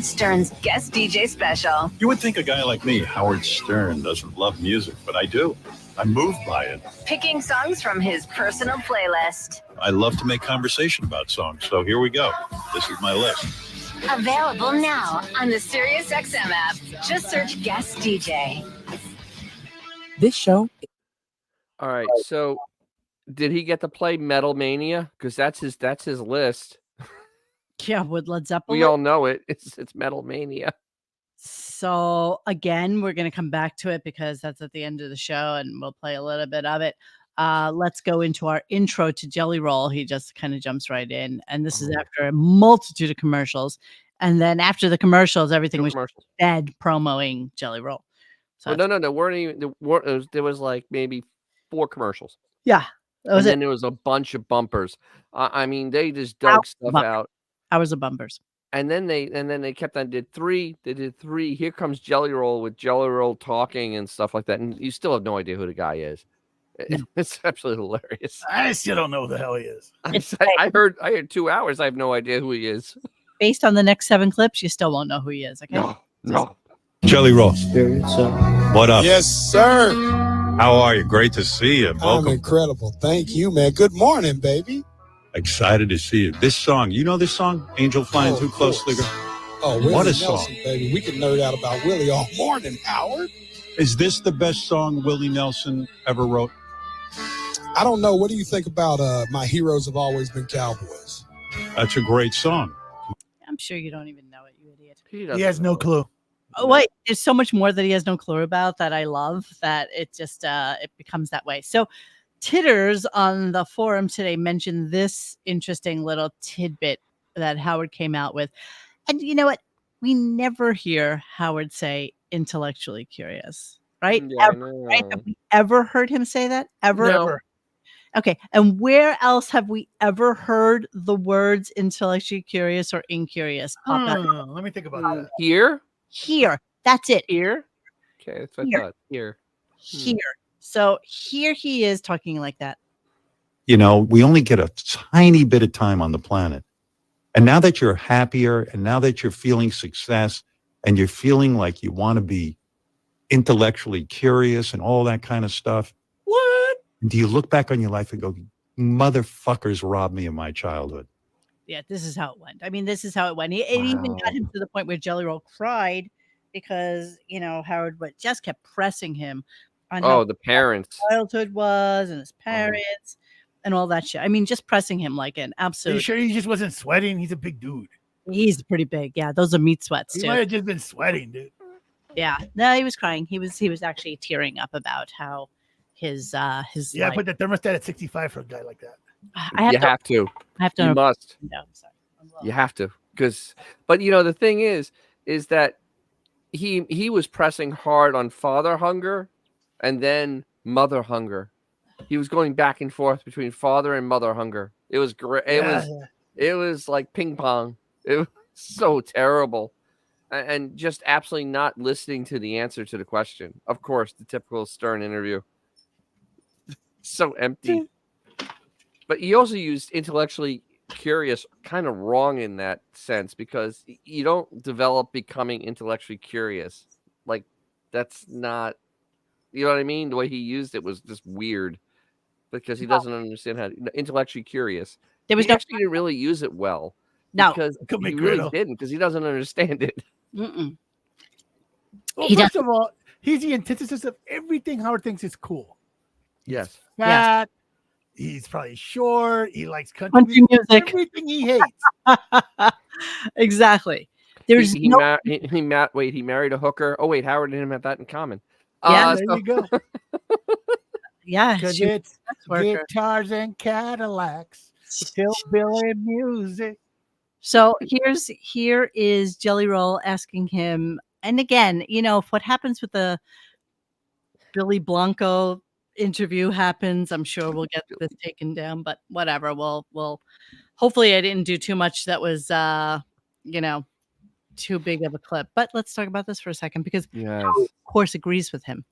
Stern's guest DJ special. You would think a guy like me, Howard Stern, doesn't love music, but I do. I'm moved by it. Picking songs from his personal playlist. I love to make conversation about songs, so here we go. This is my list. Available now on the SiriusXM app. Just search Guest DJ. This show. All right, so did he get to play Metal Mania? Because that's his list. Yeah, with Led Zeppelin. We all know it. It's Metal Mania. So again, we're going to come back to it because that's at the end of the show, and we'll play a little bit of it. Let's go into our intro to Jelly Roll. He just kind of jumps right in, and this is after a multitude of commercials. And then after the commercials, everything was dead promoting Jelly Roll. So no, weren't even there was like maybe 4 commercials. Yeah, and then there was a bunch of bumpers. I mean, they just dug stuff out. Hours of bumpers. And then they kept on did 3. They did 3. Here comes Jelly Roll with Jelly Roll talking and stuff like that, and you still have no idea who the guy is. It's absolutely hilarious. I still don't know who the hell he is. I heard 2 hours. I have no idea who he is. Based on the next 7 clips, you still won't know who he is. Okay. No. Jelly Roll. What up? Yes, sir. How are you? Great to see you. Welcome. I'm incredible. Thank you, man. Good morning, baby. Excited to see you. This song, you know this song? Angel Flying Too Close to the Ground. Oh, Willie what a Nelson, song. Baby. We can nerd out about Willie all morning, Howard. Is this the best song Willie Nelson ever wrote? I don't know. What do you think about My Heroes Have Always Been Cowboys? That's a great song. I'm sure you don't even know it, you idiot. He has no clue. Oh, wait, there's so much more that he has no clue about that I love that it just it becomes that way. So Titters on the forum today mentioned this interesting little tidbit that Howard came out with. And you know what? We never hear Howard say intellectually curious, right? Yeah, ever, right? Have we ever heard him say that? Ever? Never. Okay. And where else have we ever heard the words intellectually curious or incurious pop out? Let me think about that. Here? Here. That's it. Here? Okay, that's what I thought. Here. So here he is talking like that. You know, we only get a tiny bit of time on the planet. And now that you're happier and now that you're feeling success and you're feeling like you want to be intellectually curious and all that kind of stuff. What? Do you look back on your life and go, motherfuckers robbed me of my childhood? Yeah, this is how it went. I mean, this is how it went. It even got him to the point where Jelly Roll cried because, you know, Howard just kept pressing him on how the parents his childhood was and his parents and all that shit. I mean, just pressing him like an absolute. Are you sure he just wasn't sweating? He's a big dude. He's pretty big. Yeah, those are meat sweats He too. might have just been sweating, dude. Yeah, no, he was crying. He was actually tearing up about how his Yeah, life. put the thermostat at 65 for a guy like that. I have you to. have to. I have to. You must. No, I'm sorry. You have to. But you know, the thing is that he was pressing hard on father hunger and then mother hunger. He was going back and forth between father and mother hunger. It was great. It was like ping pong. It was so terrible. and just absolutely not listening to the answer to the question. Of course, the typical Stern interview. So empty. But he also used intellectually curious kind of wrong in that sense, because you don't develop becoming intellectually curious. Like, that's not, you know what I mean? The way he used it was just weird, because he doesn't understand how intellectually curious. There was He actually didn't really use it well, No. because he really didn't, because he doesn't understand it. Mm-mm. Well, He first of all, he's the antithesis of everything Howard thinks is cool. Yes. Fat. He's probably short. He likes country Country music. Everything he hates. Exactly. There's he married a hooker. Oh wait, Howard and him have that in common. Yeah, there you go. Yeah, Because she was it's a sex worker. guitars and Cadillacs, hillbilly music. So here is Jelly Roll asking him, and again, if what happens with the Billy Blanco interview happens, I'm sure we'll get this taken down, but whatever. We'll hopefully I didn't do too much that was too big of a clip. But let's talk about this for a second, because yes. Howard, of course, agrees with him.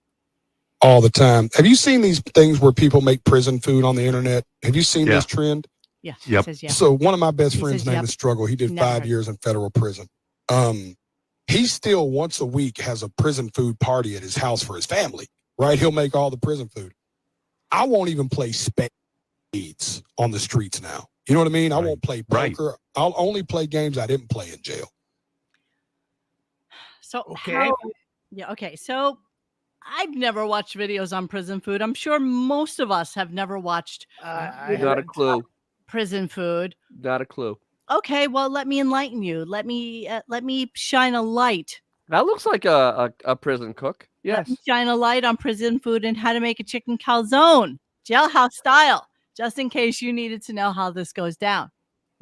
All the time. Have you seen these things where people make prison food on the internet? Have you seen this trend? Yeah. Yep. Says, yeah. So one of my best He friends says, named yep. is Struggle. He did Never 5 heard. years in federal prison. He still once a week has a prison food party at his house for his family, right? He'll make all the prison food. I won't even play spades on the streets now. You know what I mean? I won't play poker. I'll only play games I didn't play in jail. So okay. So I've never watched videos on prison food. I'm sure most of us have never watched Not a clue. prison food. Not a clue. Okay, well, let me enlighten you. Let me shine a light. That looks like a prison cook. Let Yes. me shine a light on prison food and how to make a chicken calzone, jailhouse style, just in case you needed to know how this goes down.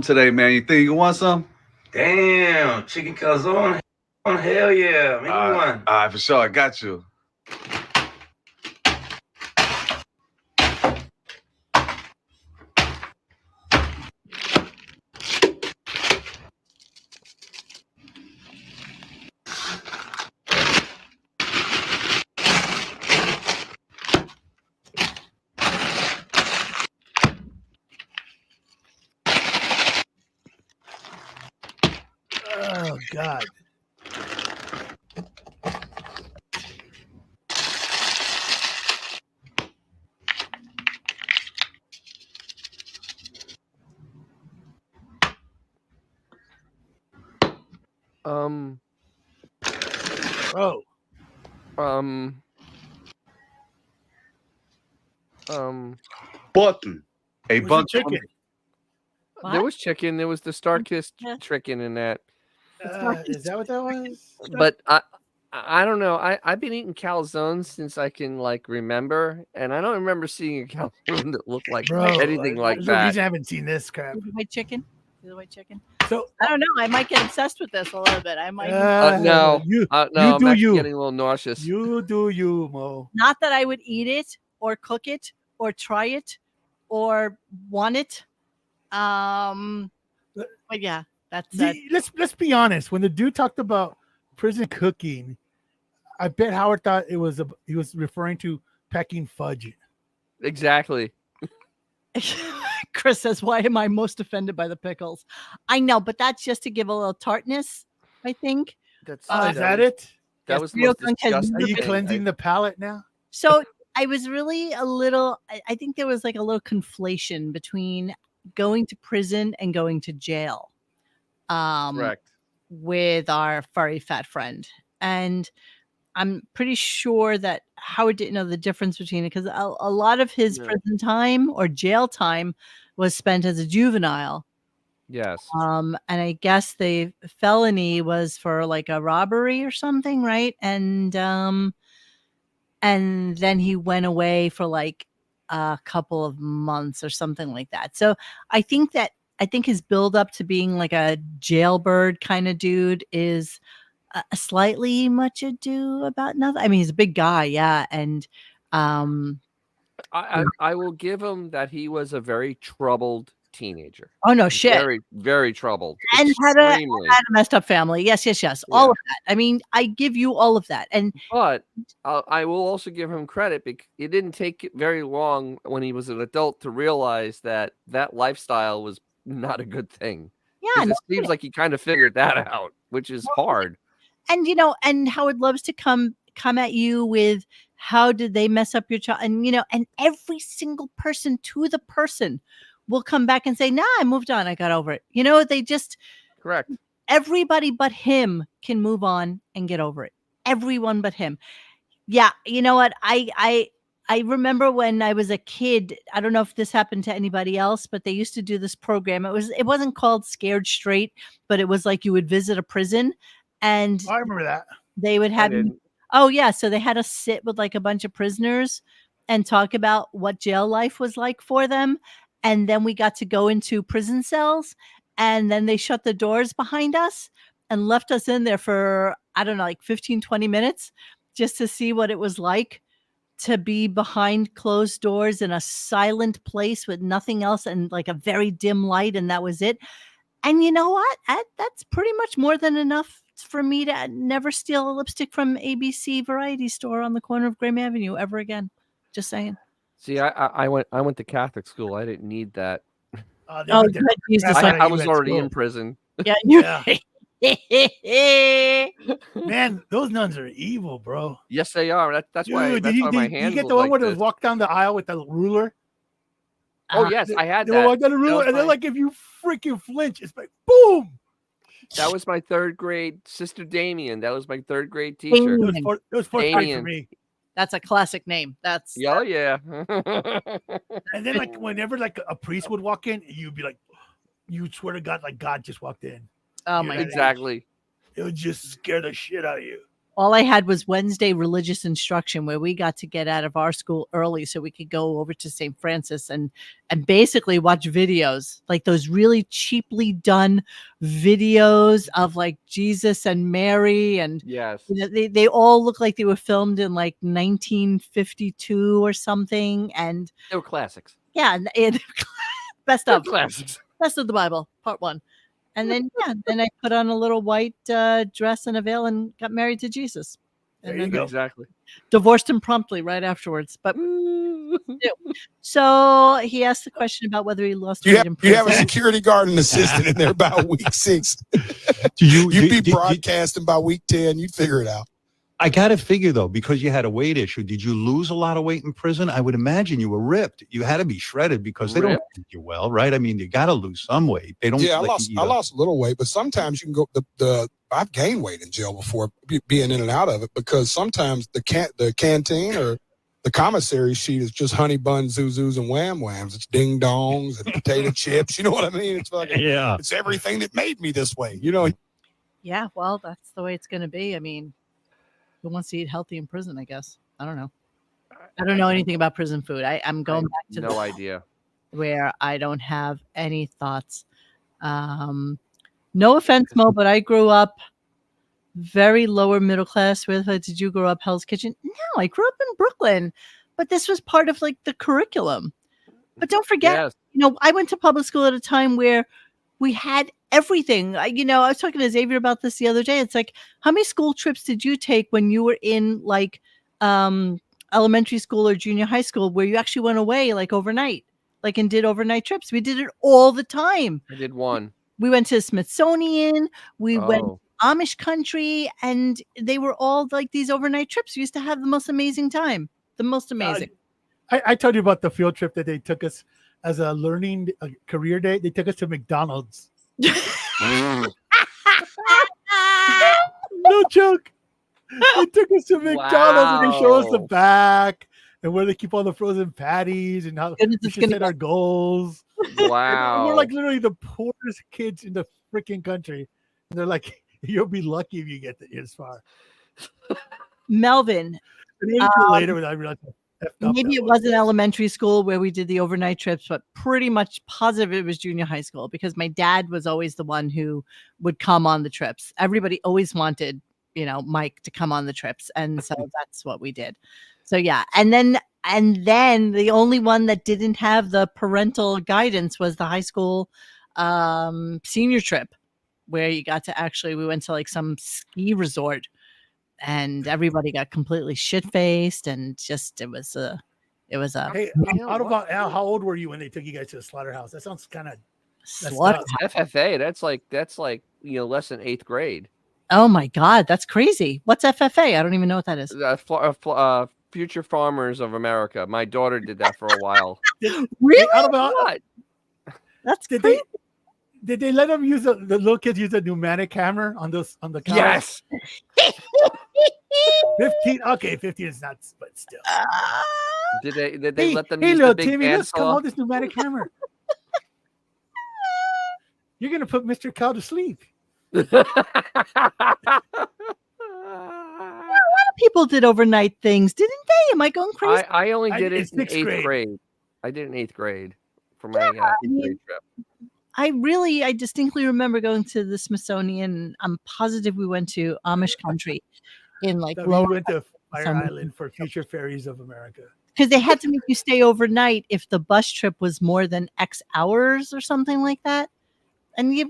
Today, man, you think you want some? Damn, chicken calzone. Hell yeah, make me one. All right, for sure, I got you. Oh God. Oh. Button. A Where's the bunch chicken? There was chicken. There was the Starkist chicken in that. Is that what that was? But I don't know. I've been eating calzones since I can remember, and I don't remember seeing a calzone that looked like anything like there's no that. reason I haven't seen this crap. The white chicken. The white chicken. So I don't know. I might get obsessed with this a little bit. I might. No, you I'm do actually you. getting a little nauseous. You do you, Mo. Not that I would eat it or cook it or try it or want it. But yeah, that's that. Let's be honest. When the dude talked about prison cooking, I bet Howard thought he was referring to packing fudge. Exactly. Chris says, "Why am I most offended by the pickles?" I know, but that's just to give a little tartness. I think. That's is that it? That was Real most Gunk has disgusting. Are you never- cleansing the palate now? So I was really a little. I think there was a little conflation between going to prison and going to jail. Correct. With our furry fat friend, and I'm pretty sure that Howard didn't know the difference between it, because a lot of his prison time or jail time was spent as a juvenile. Yes. And I guess the felony was for a robbery or something, right? And then he went away for a couple of months or something like that. So I think his build up to being a jailbird kind of dude is a slightly much ado about nothing. I mean, he's a big guy, yeah, and I will give him that he was a very troubled teenager. Oh no, shit. Very, very troubled. And had a Extremely. messed up family. Yes. All of that. I mean, I give you all of that. And But I will also give him credit because it didn't take very long when he was an adult to realize that lifestyle was not a good thing. Yeah, It seems like he kind of figured that out, which is hard. And and Howard loves to come at you with how did they mess up your child, and and every single person to the person will come back and say, nah, I moved on, I got over it. They just correct. Everybody but him can move on and get over it. Everyone but him. Yeah, you know what? I remember when I was a kid, I don't know if this happened to anybody else, but they used to do this program. It wasn't called Scared Straight, but it was like you would visit a prison and I remember that. they would have oh yeah, so they had us sit with like a bunch of prisoners and talk about what jail life was like for them. And then we got to go into prison cells, and then they shut the doors behind us and left us in there for, I don't know, like 15, 20 minutes just to see what it was like to be behind closed doors in a silent place with nothing else and like a very dim light. And that was it. And you know what? That's pretty much more than enough for me to never steal a lipstick from ABC Variety Store on the corner of Graham Avenue ever again. Just saying. See, I went to Catholic school. I didn't need that. Oh, Jesus! I was already in prison. Yeah. Yeah. Man, those nuns are evil, bro. Yes, they are. That's why. Dude, That's why my did hands you get look the one like where they this. walk down the aisle with the ruler? Oh yes, I had They that. walk down the That ruler, was and then my- like if you freaking flinch, it's like boom. That was my third grade sister Damien. That was my third grade teacher. It was fourth grade for Damien. me. That's a classic name. That's Oh yeah. And then like whenever like a priest would walk in, you'd be like, you'd swear to God, like God just walked in. Oh my God. Exactly. It would just scare the shit out of you. All I had was Wednesday religious instruction, where we got to get out of our school early so we could go over to St. Francis and basically watch videos, like those really cheaply done videos of like Jesus and Mary. And yes, they all look like they were filmed in like 1952 or something. And they were classics. Yeah. And best of classics. Best of the Bible, part 1. And then, then I put on a little white dress and a veil and got married to Jesus. And then Exactly. divorced him promptly right afterwards. But so he asked the question about whether he lost weight in prison. You have a security guard and assistant in there by week 6. You'd be broadcasting by week 10. You'd figure it out. I got to figure, though, because you had a weight issue, did you lose a lot of weight in prison? I would imagine you were ripped. You had to be shredded because they don't treat you well, right? I mean, you got to lose some weight. They don't. Yeah, I lost a little weight, but sometimes you can go. I've gained weight in jail before, being in and out of it, because sometimes the canteen or the commissary sheet is just honey buns, zuzus, and wham whams. It's ding dongs and potato chips. You know what I mean? It's fucking, it's everything that made me this way. You know. Yeah, well, that's the way it's going to be. I mean, who wants to eat healthy in prison, I guess? I don't know. I don't know anything about prison food. I'm going back to no idea where I don't have any thoughts. No offense, Mo, but I grew up very lower middle class. Did you grow up Hell's Kitchen? No, I grew up in Brooklyn, but this was part of like the curriculum. But don't forget, I went to public school at a time where we had everything. I was talking to Xavier about this the other day. It's like, how many school trips did you take when you were in like elementary school or junior high school, where you actually went away like overnight, like and did overnight trips? We did it all the time. I did one. We went to Smithsonian. We went to Amish country, and they were all like these overnight trips. We used to have the most amazing time. The most amazing. I told you about the field trip that they took us as a learning career day. They took us to McDonald's. No joke. They took us to McDonald's and they showed us the back and where they keep all the frozen patties and how we should set our goals. Wow. We're like literally the poorest kids in the freaking country. And they're like, you'll be lucky if you get this far. Melvin. Later when I realized maybe it wasn't elementary school where we did the overnight trips, but pretty much positive it was junior high school, because my dad was always the one who would come on the trips. Everybody always wanted, Mike to come on the trips. And so that's what we did. So, yeah. And then And then the only one that didn't have the parental guidance was the high school senior trip, where you got to we went to like some ski resort, and everybody got completely shit-faced, and just it was a Hey, out about Al, how old were you when they took you guys to the slaughterhouse? That sounds kind of FFA. That's like less than 8th grade. Oh my God, that's crazy. What's FFA? I don't even know what that is. Future Farmers of America. My daughter did that for a while. Really? Out about what? That's crazy. Did they let them use the little kids use a pneumatic hammer on the couch? Yes. 15. Okay, 15 is not, but still. Did they let them Hey, use little the big Timmy, let's come bandsaw? hold this pneumatic hammer. You're gonna put Mr. Cow to sleep. A lot of people did overnight things, didn't they? Am I going crazy? I only did it in 6th 8th grade. I did it in 8th grade for my 8th grade trip. I distinctly remember going to the Smithsonian. I'm positive we went to Amish country in like We lower went to Fire Island for Future Fairies of America. because they had to make you stay overnight if the bus trip was more than X hours or something like that. And you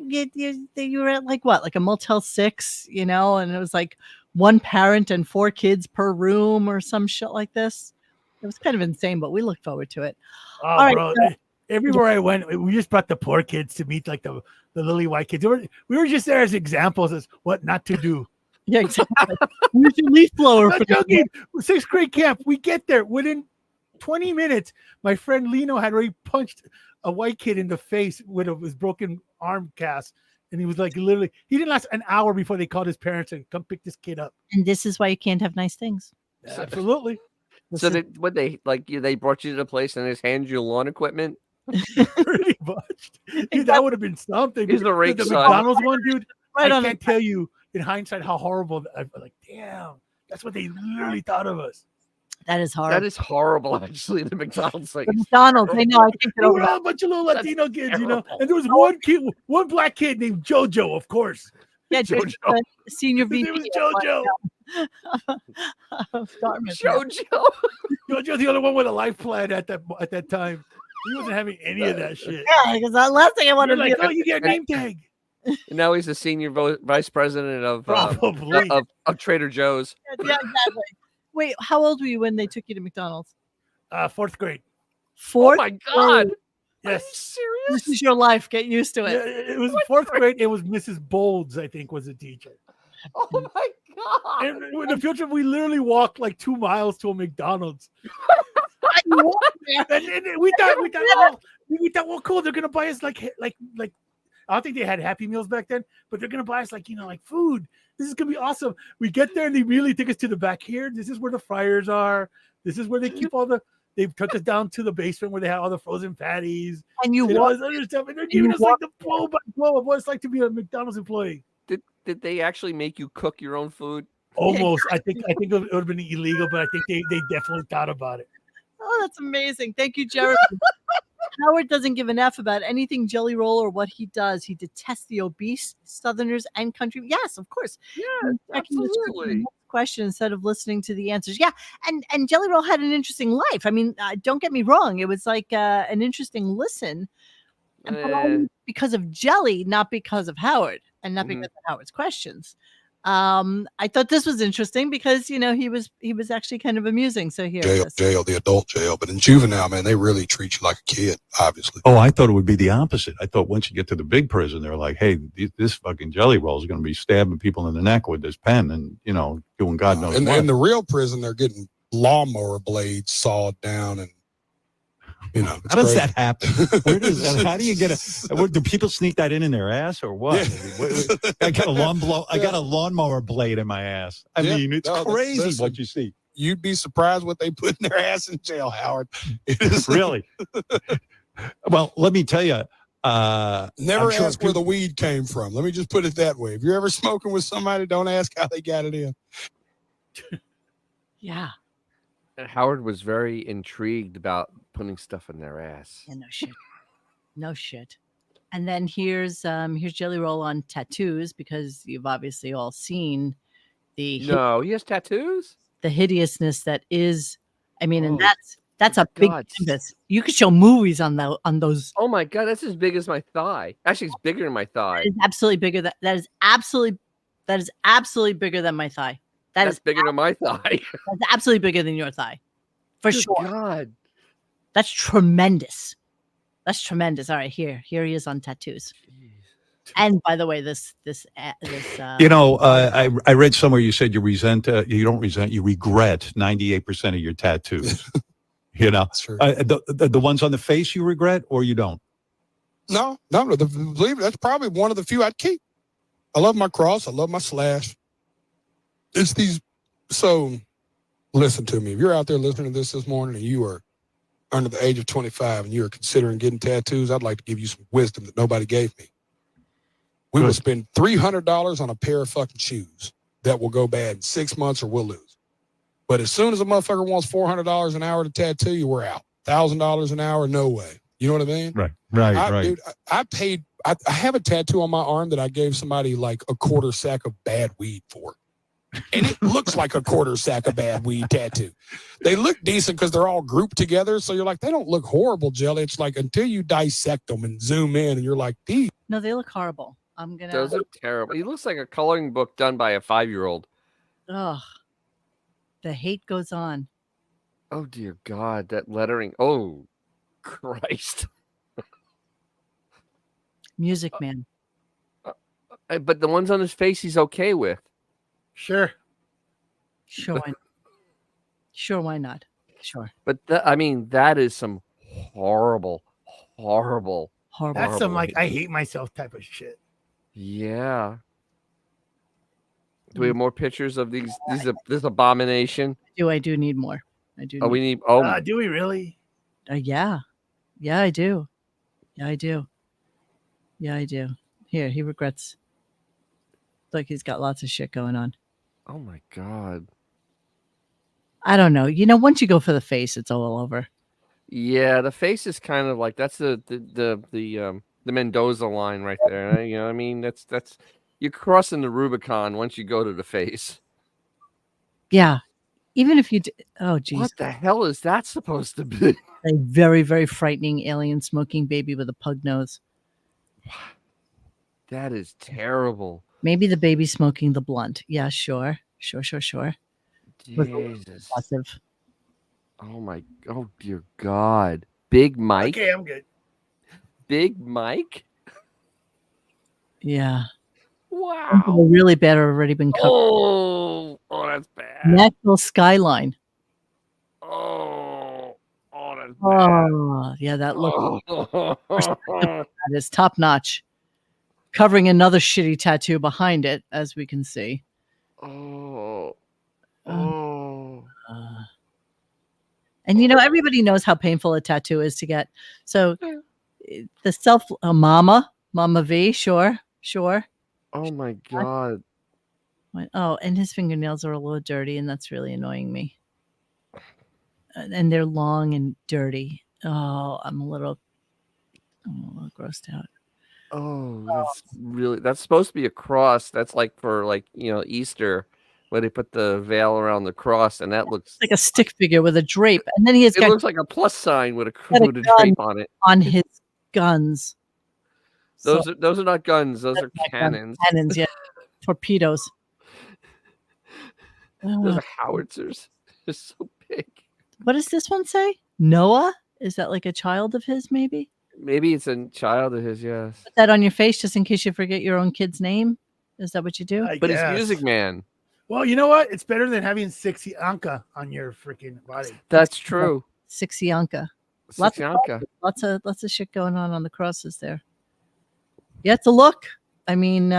were at like what, like a Motel 6, and it was like one parent and 4 kids per room or some shit like this. It was kind of insane, but we looked forward to it. Oh, All right, bro. Everywhere I went, we just brought the poor kids to meet like the lily white kids. We were just there as examples as what not to do. Yeah, exactly. Use your leaf blower for joking. 6th grade camp. We get there within 20 minutes. My friend Lino had already punched a white kid in the face with his broken arm cast, and he was like literally. He didn't last an hour before they called his parents and come pick this kid up. And this is why you can't have nice things. Absolutely. So they brought you to the place and they just handed you lawn equipment? Pretty much. Dude, that would have been something. He's the rake the son. McDonald's one, dude. Right I on can't tell you in hindsight how horrible. I'm like, damn, that's what they literally thought of us. That is hard. That is horrible, actually. The McDonald's thing. The McDonald's, I know. I can't get We over were all that. a bunch of little Latino kids, and there was one kid, one black kid named JoJo, of course. Yeah, JoJo. Senior His VP. name was JoJo. JoJo's the only one with a life plan at that time. He wasn't having any of that shit. Yeah, because the last thing I want to Like, do. oh, you get a name tag. And now he's the senior vice president of Probably. of Trader Joe's. Yeah, exactly. Wait, how old were you when they took you to McDonald's? 4th grade. 4th? Oh my God. Yes. Serious? This is your life. Get used to it. Yeah, it was 4th grade. It was Mrs. Bolds, I think, was the teacher. Oh my God. And in the future, we literally walked like 2 miles to a McDonald's. and we thought, well, cool. They're gonna buy us like I don't think they had Happy Meals back then, but they're gonna buy us like food. This is gonna be awesome. We get there and they immediately take us to the back here. This is where the fryers are. This is where they keep all the. They took us down to the basement where they had all the frozen patties and all this other stuff. And they're giving us like the blow by blow of what it's like to be a McDonald's employee. Did they actually make you cook your own food? Almost. I think it would have been illegal, but I think they definitely thought about it. Oh, that's amazing. Thank you, Jared. Howard doesn't give an F about anything Jelly Roll or what he does. He detests the obese Southerners and country. Yes, of course. Yeah, absolutely. Question instead of listening to the answers. Yeah, and Jelly Roll had an interesting life. I mean, don't get me wrong. It was like an interesting listen, but only because of Jelly, not because of Howard, and not because of Howard's questions. I thought this was interesting because he was actually kind of amusing. So here, jail, the adult jail, but in juvenile, man, they really treat you like a kid. Obviously. Oh, I thought it would be the opposite. I thought once you get to the big prison, they're like, "Hey, this fucking Jelly Roll is going to be stabbing people in the neck with this pen, and doing God knows what." In the real prison, they're getting lawnmower blades sawed down and. How does that happen? Where does that? How do you get do people sneak that in their ass or what? Yeah. I got a lawnmower blade in my ass. I mean, it's crazy what you see. You'd be surprised what they put in their ass in jail, Howard. It is really. Well, let me tell you. Never ask where the weed came from. Let me just put it that way. If you're ever smoking with somebody, don't ask how they got it in. Yeah. Howard was very intrigued about putting stuff in their ass. Yeah, no shit. And then here's Jelly Roll on tattoos, because you've obviously all seen he has tattoos. The hideousness that is. I mean, and That's a big canvas. You could show movies on those. Oh my God, that's as big as my thigh. Actually, it's bigger than my thigh. It's absolutely bigger. That is absolutely bigger than my thigh. That's bigger than my thigh. That's absolutely bigger than your thigh, for Good sure. God, that's tremendous. That's tremendous. All right, here he is on tattoos. And by the way, this I read somewhere you said you regret 98% of your tattoos. The ones on the face you regret, or you don't? No. Believe it, that's probably one of the few I'd keep. I love my cross. I love my slash. It's these. So, listen to me. If you're out there listening to this morning and you are under the age of 25 and you are considering getting tattoos, I'd like to give you some wisdom that nobody gave me. We will spend $300 on a pair of fucking shoes that will go bad in 6 months or we'll lose. But as soon as a motherfucker wants $400 an hour to tattoo you, we're out. $1,000 an hour, no way. You know what I mean? Right. Dude, I have a tattoo on my arm that I gave somebody like a quarter sack of bad weed for. And it looks like a quarter sack of bad weed tattoo. They look decent because they're all grouped together. So you're like, they don't look horrible, Jelly. It's like until you dissect them and zoom in and you're like, these. No, they look horrible. Those are terrible. He looks like a coloring book done by a 5-year-old. Ugh. The hate goes on. Oh, dear God. That lettering. Oh, Christ. Music Man. But the ones on his face he's okay with. Sure. Why not? Sure. But that is some horrible. That's some like I hate myself type of shit. Yeah. Do we have more pictures of this abomination? I do need more. I do. We need. Oh, do we really? Yeah, I do. Yeah, I do. Here, he regrets. Look, he's got lots of shit going on. Oh my God. I don't know. Once you go for the face, it's all over. Yeah, the face is kind of like that's the Mendoza line right there. You know what I mean? That's you're crossing the Rubicon once you go to the face. Yeah. Even if you oh geez. What the hell is that supposed to be? A very, very frightening alien smoking baby with a pug nose. That is terrible. Maybe the baby smoking the blunt. Yeah, sure. Jesus. Impressive. Oh dear God. Big Mike. Okay, I'm good. Big Mike? Yeah. Wow. Really bad have already been covered. Oh, that's bad. National Skyline. That's bad. Oh, yeah, that looks that is top notch. Covering another shitty tattoo behind it, as we can see. And everybody knows how painful a tattoo is to get. So the Mama V, sure. Oh my God. Oh, and his fingernails are a little dirty, and that's really annoying me. And they're long and dirty. Oh, I'm a little grossed out. Oh, that's supposed to be a cross. That's like for Easter, where they put the veil around the cross, and that looks like a stick figure with a drape. And then it looks like a plus sign with a drape on it. On his guns. Those are not guns. Those are cannons. Cannons, yeah. Torpedoes. Those are howitzers. They're so big. What does this one say? Noah? Is that like a child of his, maybe? Maybe it's a child of his, yes. Put that on your face just in case you forget your own kid's name? Is that what you do? But it's Music Man. Well, you know what? It's better than having Sixy Anka on your freaking body. That's true. Sixy Anka. Lots of shit going on the crosses there. Yeah, it's a look. I mean,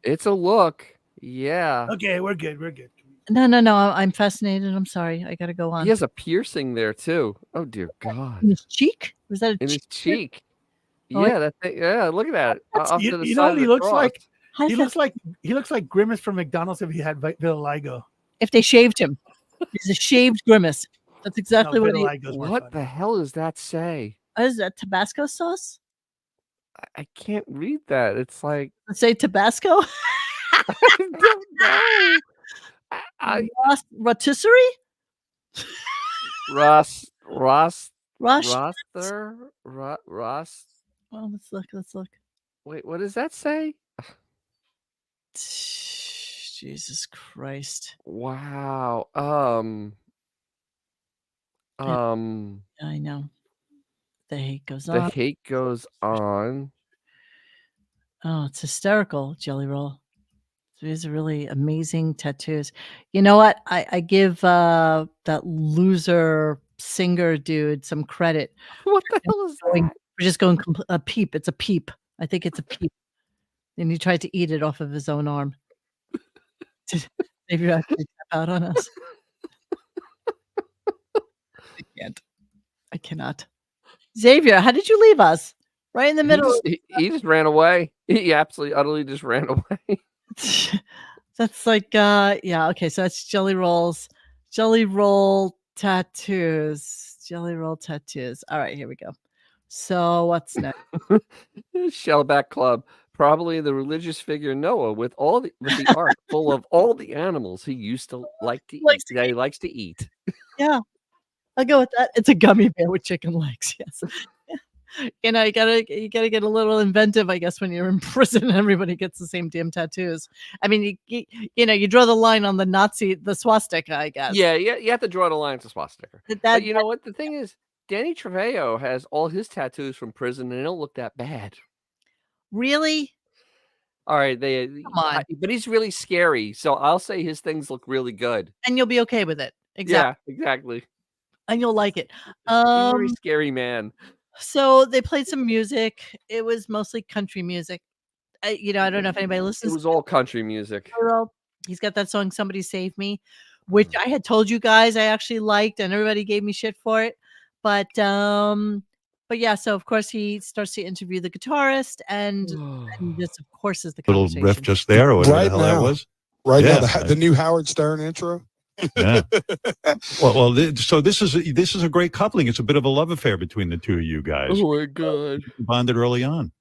it's a look. Yeah. Okay, we're good. No. I'm fascinated. I'm sorry. I got to go on. He has a piercing there too. Oh dear God. In his cheek? Was that in his cheek? Yeah, yeah. Look at that. He looks like Grimace from McDonald's if he had vitiligo. If they shaved him, he's a shaved Grimace. That's exactly what he. What the hell does that say? Is that Tabasco sauce? I can't read that. It's like say Tabasco. I don't know. Rotisserie? Ross, Ross. Ross. Ross. Well, let's look. Wait, what does that say? Jesus Christ. Wow. I know. The hate goes The on. hate goes on. Oh, it's hysterical, Jelly Roll. These are really amazing tattoos. You know what? I give that loser singer dude some credit. What the hell is that? We're just going a peep. It's a peep. I think it's a peep. And he tried to eat it off of his own arm. Maybe you actually tap out on us. I can't. I cannot. Xavier, how did you leave us? Right in the middle. He just ran away. He absolutely, utterly just ran away. That's like, yeah, okay. So that's Jelly Roll tattoos. Jelly Roll tattoos. All right, here we go. So what's next? Shellback Club. Probably the religious figure Noah with the ark full of all the animals he used to like to eat. That he likes to eat. Yeah, I'll go with that. It's a gummy bear with chicken legs. Yes. You know, you gotta get a little inventive, I guess, when you're in prison and everybody gets the same damn tattoos. I mean, you draw the line on the swastika, I guess. Yeah, you have to draw the line to swastika. But you know what? The thing is, Danny Trejo has all his tattoos from prison, and they don't look that bad. Really? All right, Come on. but he's really scary, so I'll say his things look really good. And you'll be okay with it. Exactly. Yeah, exactly. And you'll like it. He's a very scary man. So they played some music. It was mostly country music. I don't know if anybody listens. It was all country music. He's got that song "Somebody Save Me," which I had told you guys I actually liked, and everybody gave me shit for it. But yeah. So of course he starts to interview the guitarist, and this of course is the little conversation. riff just there, or whatever the hell that was. Right now, the new Howard Stern intro. Yeah. well, so this is a great coupling. It's a bit of a love affair between the two of you guys. Oh my god, bonded early on.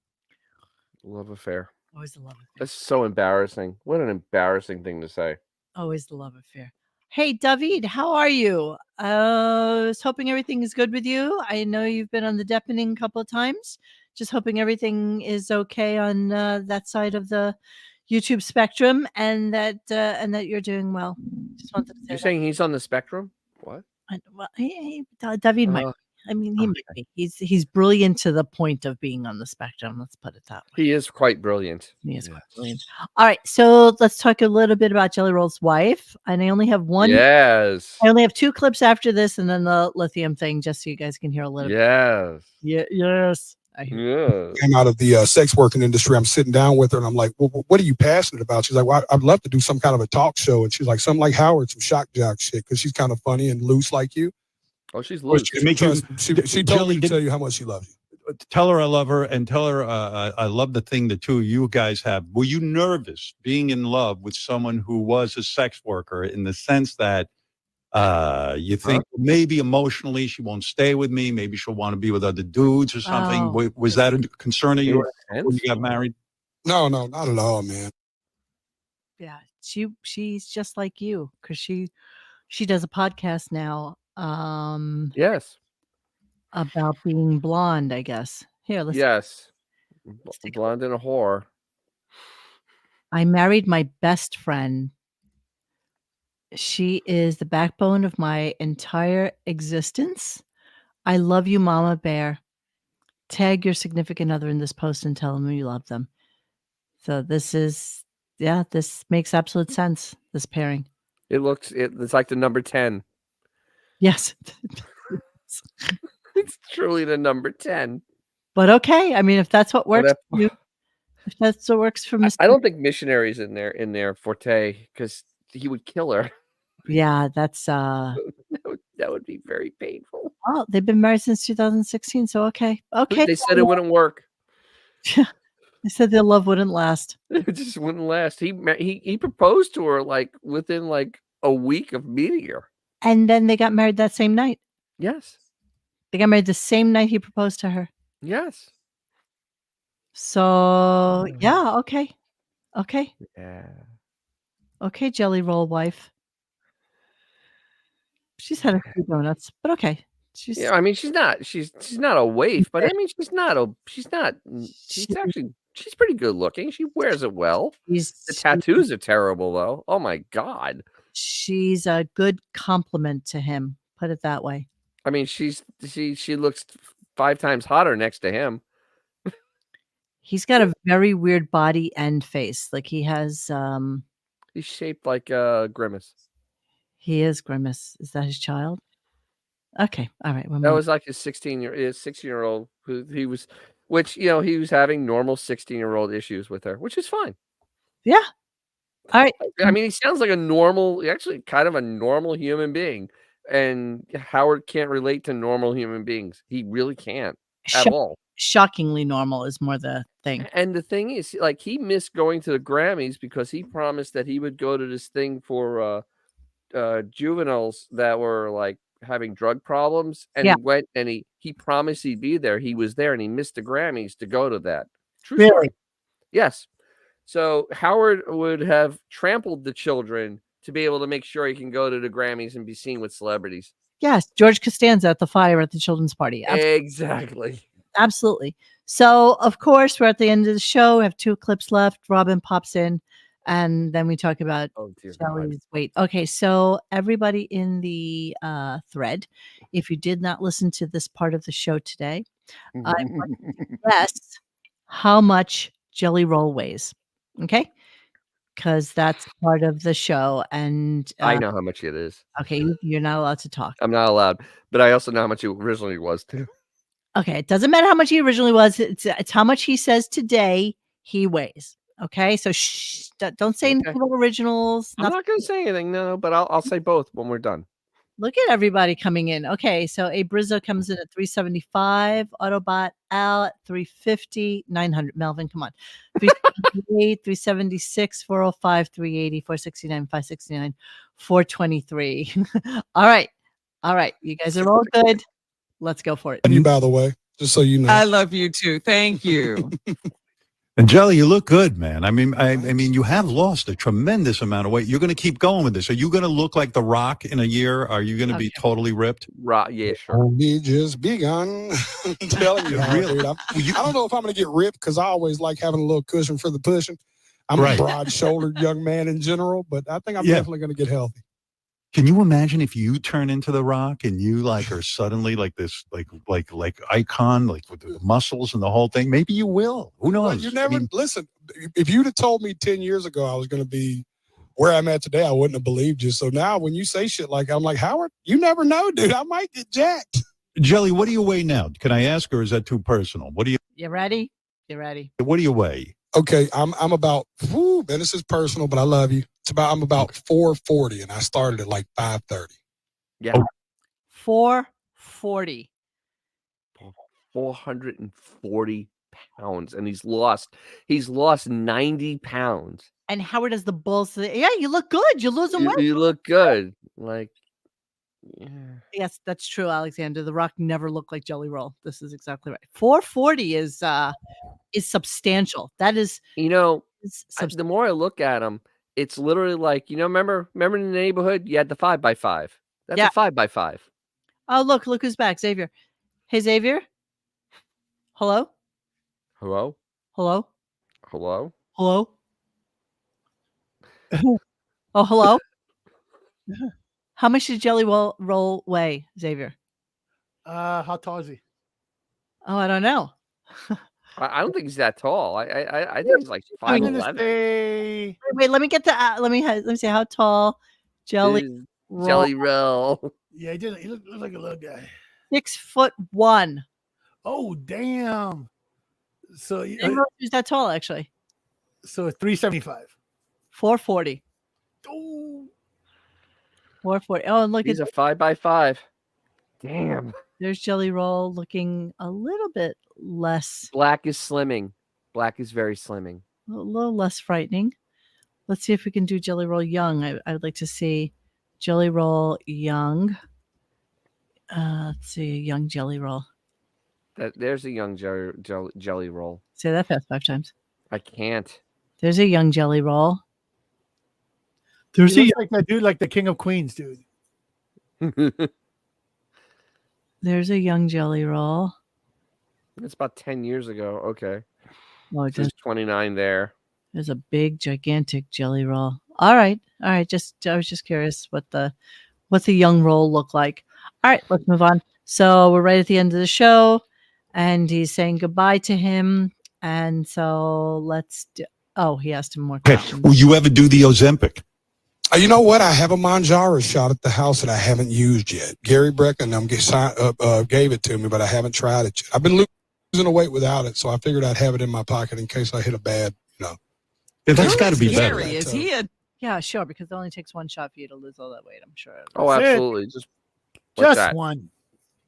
Love affair. Always the love affair. That's so embarrassing. What an embarrassing thing to say. Always the love affair. Hey, David, how are you? I was hoping everything is good with you. I know you've been on the deafening a couple of times. Just hoping everything is okay on that side of the YouTube spectrum, and that you're doing well. Just wanted to say You're saying he's on the spectrum? What? David might. I mean, he might be. He's brilliant to the point of being on the spectrum. Let's put it that way. He is quite brilliant. He is quite brilliant. All right, so let's talk a little bit about Jelly Roll's wife. And I only have one. Yes. I only have 2 clips after this, and then the lithium thing, just so you guys can hear a little. Yes. Yeah. Yes. Came out of the sex working industry. I'm sitting down with her and I'm like, well, what are you passionate about? She's like, well, I'd love to do some kind of a talk show. And she's like, something like Howard, some shock jock shit, because she's kind of funny and loose like you. Oh, she's loose. She told me to tell you how much she loves you. Tell her I love her, and tell her I love the thing the two of you guys have. Were you nervous being in love with someone who was a sex worker, in the sense that you think maybe emotionally she won't stay with me, maybe she'll want to be with other dudes or something? Oh. Was that a concern of yours when you got married? No, not at all, man. Yeah, she's just like you, because she does a podcast now. Yes. About being blonde, I guess. Here, let's. Yes. Blonde and a whore. I married my best friend. She is the backbone of my entire existence. I love you, Mama Bear. Tag your significant other in this post and tell them you love them. So this makes absolute sense, this pairing. It's like the number 10. Yes. It's truly the number 10. But okay. I mean, if that's what works for you, if that's what works for Mr. I don't think missionaries in their forte, because he would kill her. Yeah, that's that would be very painful. Oh, they've been married since 2016, so okay. They said it wouldn't work. They said their love wouldn't last. It just wouldn't last. He proposed to her within a week of meeting her. And then they got married that same night. Yes. They got married the same night he proposed to her. Yes. So yeah, okay. Yeah. Okay, Jelly Roll wife. She's had a few donuts, but okay. Yeah, I mean, she's not a waif, but I mean, she's pretty good looking. She wears it well. The tattoos are terrible though. Oh my God. She's a good compliment to him. Put it that way. I mean, she looks 5 times hotter next to him. He's got a very weird body and face. Like he has He's shaped like Grimace. he is Grimace. Is that his child? Okay. All right. That was like his 16-year-old who he was, which, he was having normal 16-year-old issues with her, which is fine. Yeah. All right. I mean, he sounds like actually kind of a normal human being. And Howard can't relate to normal human beings. He really can't at all. Shockingly normal is more the thing. And the thing is, like, he missed going to the Grammys because he promised that he would go to this thing for juveniles that were like having drug problems, and he went and he promised he'd be there. He was there and he missed the Grammys to go to that. True story. Yes. So Howard would have trampled the children to be able to make sure he can go to the Grammys and be seen with celebrities. Yes, George Costanza at the fire at the children's party. Exactly. Absolutely. So, of course, we're at the end of the show. We have 2 clips left. Robin pops in, and then we talk about Shelley's weight. Okay, so everybody in the thread, if you did not listen to this part of the show today, I want you to guess how much Jelly Roll weighs. Okay? Because that's part of the show. And I know how much it is. Okay, you're not allowed to talk. I'm not allowed, but I also know how much it originally was too. Okay, it doesn't matter how much he originally was. It's how much he says today he weighs. Okay, so don't say anything about originals. I'm not going to say anything, no, but I'll say both when we're done. Look at everybody coming in. Okay, so A Brizzo comes in at 375, Autobot Al at 350, 900. Melvin, come on. 378, 376, 405, 380, 469, 569, 423. All right. You guys are all good. Let's go for it. And you, by the way, just so you know. I love you too. Thank you. And Jelly, you look good, man. I mean, you have lost a tremendous amount of weight. You're going to keep going with this. Are you going to look like The Rock in a year? Are you going to be totally ripped? Yeah, sure. Only just begun. I'm telling you, dude. I don't know if I'm going to get ripped because I always like having a little cushion for the pushing. I'm a broad-shouldered young man in general, but I think I'm definitely going to get healthy. Can you imagine if you turn into The Rock and you like are suddenly like this, like icon, like with the muscles and the whole thing? Maybe you will. Who knows? Well, you never listen. If you'd have told me 10 years ago I was going to be where I'm at today, I wouldn't have believed you. So now when you say shit like, I'm like, Howard, you never know, dude. I might get jacked. Jelly, what do you weigh now? Can I ask, or is that too personal? What do you? You ready? You ready? What do you weigh? Okay, I'm about. Man, this is personal, but I love you. I'm about 440, and I started at like 530. Yeah. 440. 440 pounds, and he's lost 90 pounds. And Howard has the balls to yeah, you look good. You're losing weight. You look good. Like, yeah. Yes, that's true, Alexander. The Rock never looked like Jelly Roll. This is exactly right. 440 is substantial. That is, the more I look at him, it's literally like, remember in the neighborhood, you had the 5x5. That's a 5x5. Oh, look who's back. Xavier. Hey, Xavier. Hello? Hello? Hello? Hello? Hello? Oh, hello? How much did Jelly Roll weigh, Xavier? How tall is he? Oh, I don't know. I don't think he's that tall. I think he's like 5'11". Wait, let me get to let me see how tall Jelly Roll. Yeah, he looked like a little guy. 6'1". Oh, damn. So he's that tall actually. So 375. 440. Oh. 440. Oh, and look, he's a 5x5. Damn. There's Jelly Roll looking a little bit less. Black is slimming. Black is very slimming. A little less frightening. Let's see if we can do Jelly Roll young. I would like to see Jelly Roll young. Let's see, young Jelly Roll. There's a young jelly roll. Say that fast 5 times. I can't. There's a young Jelly Roll. There's like that dude, like the King of Queens, dude. There's a young Jelly Roll. It's about 10 years ago. Okay. Oh, There's 29 there. There's a big, gigantic Jelly Roll. All right. I was just curious what's a young roll look like. All right, let's move on. So we're right at the end of the show, and he's saying goodbye to him. And so let's do. Oh, he asked him more Okay. questions. Will you ever do the Ozempic? You know what? I have a Manjaro shot at the house that I haven't used yet. Gary Brecken gave it to me, but I haven't tried it yet. I've been losing the weight without it, so I figured I'd have it in my pocket in case I hit a bad, Yeah, that's got to be better. Gary, is he a Yeah, sure, because it only takes one shot for you to lose all that weight, I'm sure. Oh, That's it. absolutely. Just like Just that. one.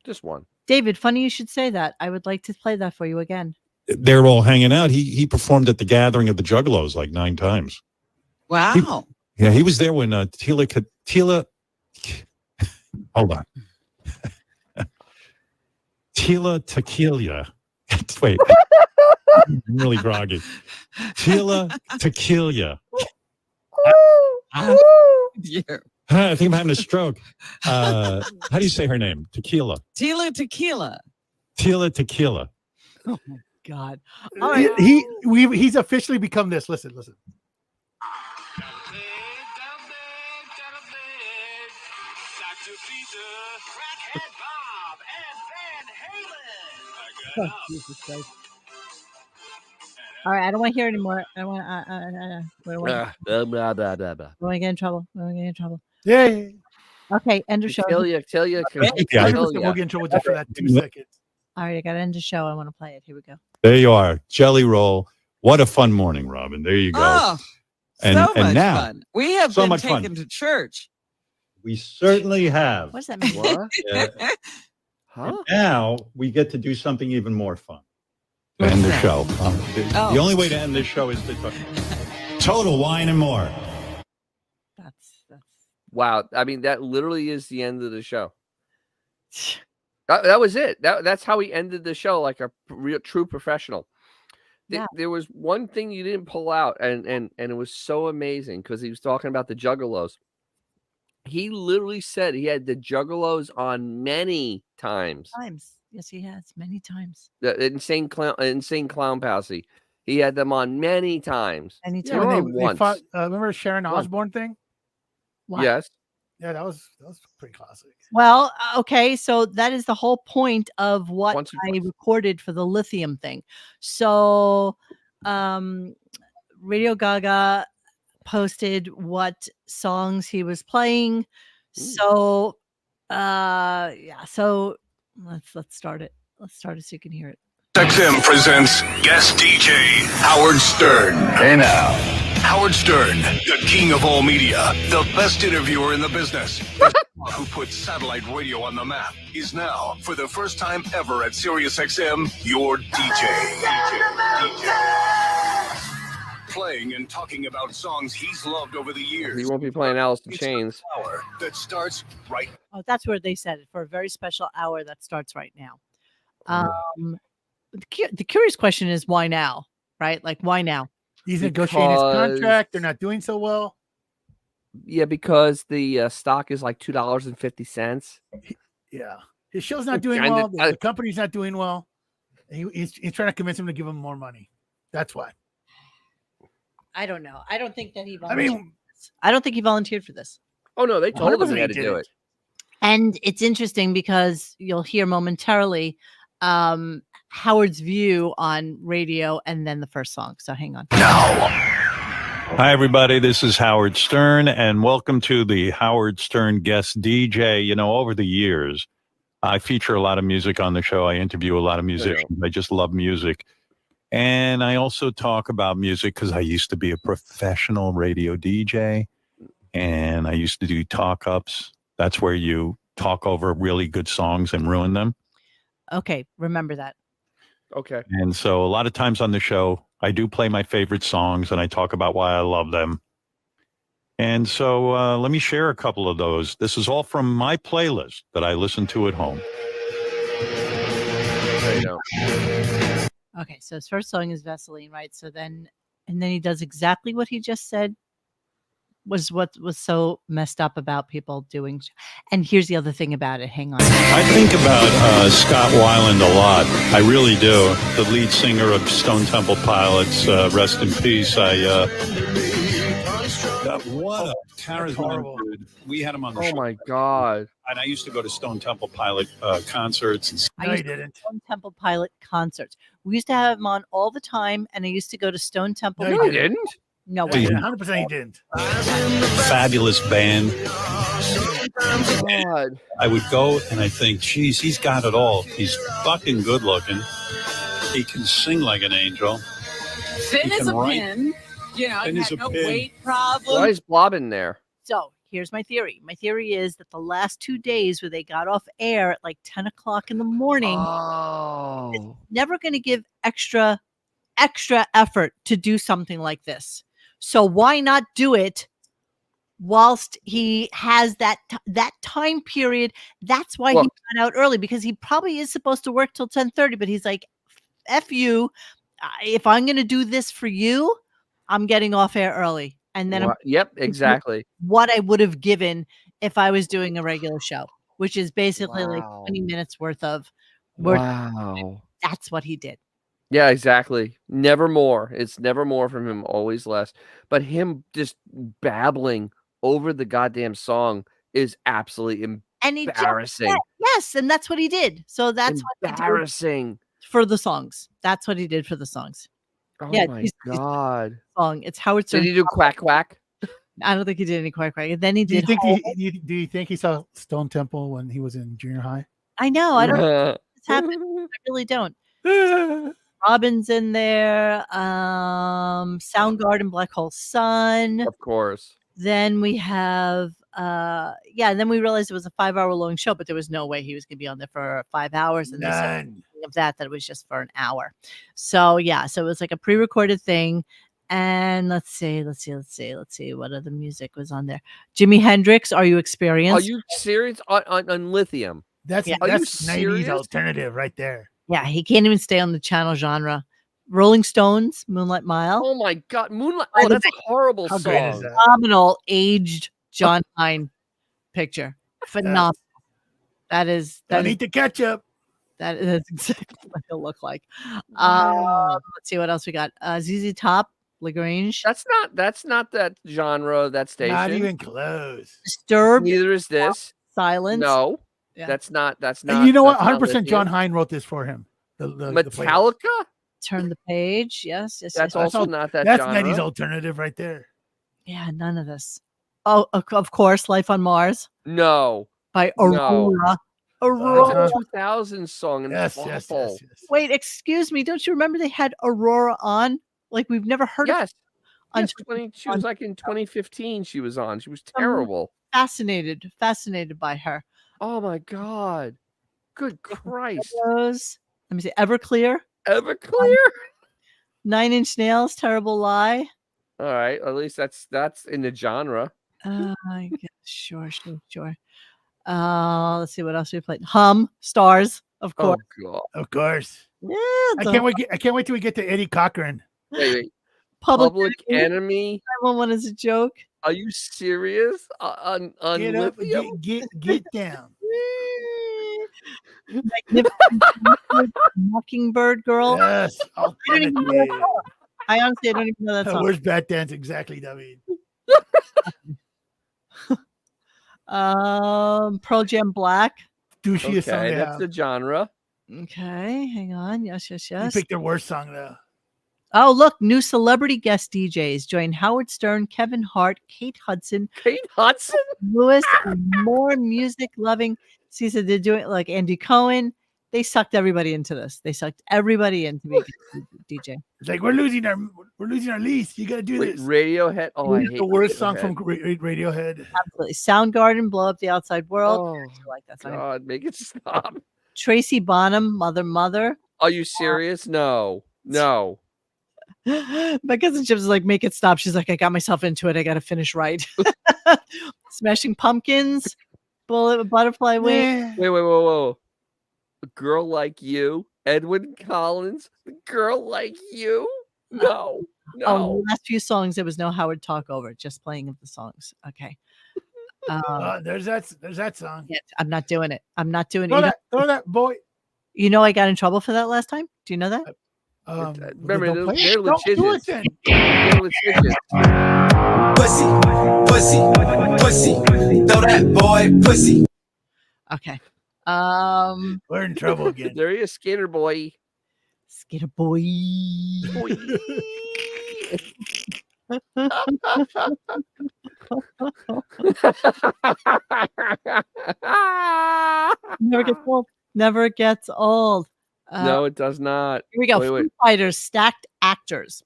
Just one. David, funny you should say that. I would like to play that for you again. They're all hanging out. He performed at the gathering of the Juggalos like 9 times. wow? He was there when Tila. Hold on. Tila Tequila. Wait. I'm really groggy. Tila Tequila. Yeah. I think I'm having a stroke. How do you say her name? Tequila. Tila Tequila. Tila Tequila. Oh my God! He's officially become this. Listen. Oh, Jesus Christ. All right, I don't want to hear anymore. I want. We don't want to get in trouble. We don't want to get in trouble. Yeah. Okay, end of show. Tell you. 100% we'll get in trouble just for that 2 seconds. All right, I got to end the show. I want to play it. Here we go. There you are. Jelly Roll. What a fun morning, Robin. There you go. Oh, and so much now, fun. We have so been much fun. taken to church. We certainly have. What does that mean? What? Yeah. Huh? And now we get to do something even more fun. To end the show. The only way to end this show is to talk. Total Wine and More. That's Wow. I mean, that literally is the end of the show. That was it. That's how he ended the show, like a real true professional. Yeah. There was one thing you didn't pull out, and it was so amazing because he was talking about the Juggalos. He literally said he had the Juggalos on many times. Yes, he has many times. The insane clown posse. He had them on many times. Many Yeah, times. when they once. fought, remember Sharon Once. Osbourne thing? What? Yes. Yeah, that was pretty classic. Well, okay, so that is the whole point of what Once or I twice. recorded for the lithium thing. So, Radio Gaga posted what songs he was playing. So, so let's start it. Let's start it so you can hear it. XM presents guest DJ Howard Stern. Hey now. Howard Stern, the king of all media, the best interviewer in the business, who put satellite radio on the map, is now, for the first time ever at SiriusXM, your DJ. Playing and talking about songs he's loved over the years. He won't be playing Alice in Chains. Hour that starts right. Oh, that's where they said it, for a very special hour that starts right now. The curious question is why now, right? Like, why now? He's negotiating his contract. They're not doing so well. Yeah, because the stock is like $2.50. Yeah, his show's not doing Kinda- well. The company's not doing well. He's trying to convince him to give him more money. That's why. I don't know. I don't think that he. I mean, I don't think he volunteered for this. Oh no, they told him 100% he had to he do didn't. it. And it's interesting because you'll hear momentarily Howard's view on radio and then the first song. So hang on. Hi, everybody. This is Howard Stern, and welcome to the Howard Stern guest DJ. You know, over the years, I feature a lot of music on the show. I interview a lot of musicians. I just love music. And I also talk about music because I used to be a professional radio DJ, and I used to do talk-ups. That's where you talk over really good songs and ruin them. Okay, remember that. Okay. And so a lot of times on the show, I do play my favorite songs and I talk about why I love them. And so let me share a couple of those. This is all from my playlist that I listen to at home. There you go. Okay, so his first song is Vaseline, right? So then, and then he does exactly what he just said was what was so messed up about people doing. And here's the other thing about it. Hang on. I think about Scott Weiland a lot. I really do. The lead singer of Stone Temple Pilots. Rest in peace. What a charismatic dude. We had him on the show. Oh my God. And I used to go to Stone Temple Pilot concerts. And I used to go to Stone Temple Pilot concerts. We used to have him on all the time, and I used to go to Stone Temple. No, you didn't. No, Yeah, 100% he didn't. Fabulous band. God. I would go and I think, geez, he's got it all. He's fucking good looking. He can sing like an angel. Thin He as can a write. pin. You know, Thin he as had a no pin. weight problem. Why is Blob in there? So here's my theory. My theory is that the last 2 days where they got off air at like 10 o'clock in the morning, Oh. never going to give extra effort to do something like this. So why not do it whilst he has that time period? That's why he got out early, because he probably is supposed to work till 10:30, but he's like, F you. If I'm going to do this for you, I'm getting off air early. And then Yep, exactly. what I would have given if I was doing a regular show, which is basically like Wow. 20 minutes worth of. Wow. That's what he did. Yeah, exactly. Never more. It's never more from him, always less. But him just babbling over the goddamn song is absolutely And he embarrassing. yes, and that's what he did. So that's what he did Embarrassing. for the songs. That's what he did for the songs. Oh Yeah, my he's God. song. It's Howard Did Stern. he do quack quack? I don't think he did any quack quack. And then he Do you did. think do you think he saw Stone Temple when he was in junior high? I know. I don't know what's happening. I really don't. Robin's in there. Soundgarden, Black Hole Sun. Of course. Then we have and then we realized it was a 5-hour long show, but there was no way he was gonna be on there for 5 hours. And they said None. of that it was just for an hour. So yeah, so it was like a pre-recorded thing. And let's see what other music was on there. Jimi Hendrix, Are You Experienced? Are you serious? On Lithium? That's Are you 90s serious? alternative right there. Yeah, he can't even stay on the channel genre. Rolling Stones, Moonlight Mile. Oh my God, Moonlight! Oh, that's a horrible How song. great is that? Phenomenal aged John Hine picture. Phenomenal. That is Don't eat the ketchup. that is exactly what he'll look like. Wow. Let's see what else we got. ZZ Top, Lagrange. That's not that genre. That station. Not even close. Disturbed. Neither is this. Silence. No, Yeah. that's not. And you know what? that's not 100% John Lithium. Hine wrote this for him. The playlist. Metallica. Turn the page. Yes. That's also not that That's genre. 90s alternative right there. Yeah, none of this. Oh, of course, Life on Mars No. by No. Aurora. It's Aurora. a 2000 song and it's awful. Wait, excuse me. Don't you remember they had Aurora on? Like we've never heard of. Yes. She was like in 2015. She was on. She was I'm terrible. fascinated by her. Oh my God. Good Christ. Let me see. Everclear. Everclear. 9 Inch Nails. Terrible Lie. All right. At least that's in the genre. I guess. Sure. Let's see what else we played. Hum. Stars. Of course. Oh God. Of course. Yeah. I can't wait till we get to Eddie Cochran. Wait. Public Enemy. 911 is a joke. Are you serious? On Get up, Lithium? get down. Mockingbird Girl. Yes. I don't even know that song. I honestly don't even know that song. Where's Bat Dance exactly, David? Pearl Jam Black. Douchiest song they that's have. the genre. Okay, hang on. Yes. You picked their worst song though. Oh, look, new celebrity guest DJs join Howard Stern, Kevin Hart, Kate Hudson, Lewis, and more music-loving. See, so they're doing like Andy Cohen. They sucked everybody into this. They sucked everybody into being a DJ. It's like we're losing our lease. You got to do Wait, this. Radiohead. Oh, I hate the worst song Radiohead. from Radiohead. Absolutely. Soundgarden, Blow Up the Outside World. Oh, I like that song. God, make it stop. Tracy Bonham, Mother. Are you serious? No. My cousin Chips is like, make it stop. She's like, I got myself into it. I got to finish right. Smashing Pumpkins, Butterfly Wing. Wait, whoa. A Girl Like You, Edwin Collins, A Girl Like You. No. Oh, the last few songs, there was no Howard talk over, just playing of the songs. Okay. There's that song. Yeah, I'm not doing it. I'm not doing Throw it. throw that boy. You know, I got in trouble for that last time. Do you know that? Remember, don't play it. they're Don't litigious. listen. They're litigious. Pussy, pussy, pussy. Throw that boy, pussy. Okay. We're in trouble again. There he is, Skater Boy. Skater Boy. Never gets old. Never gets old. No, it does not. Here we go. Wait. Foo Fighters stacked actors.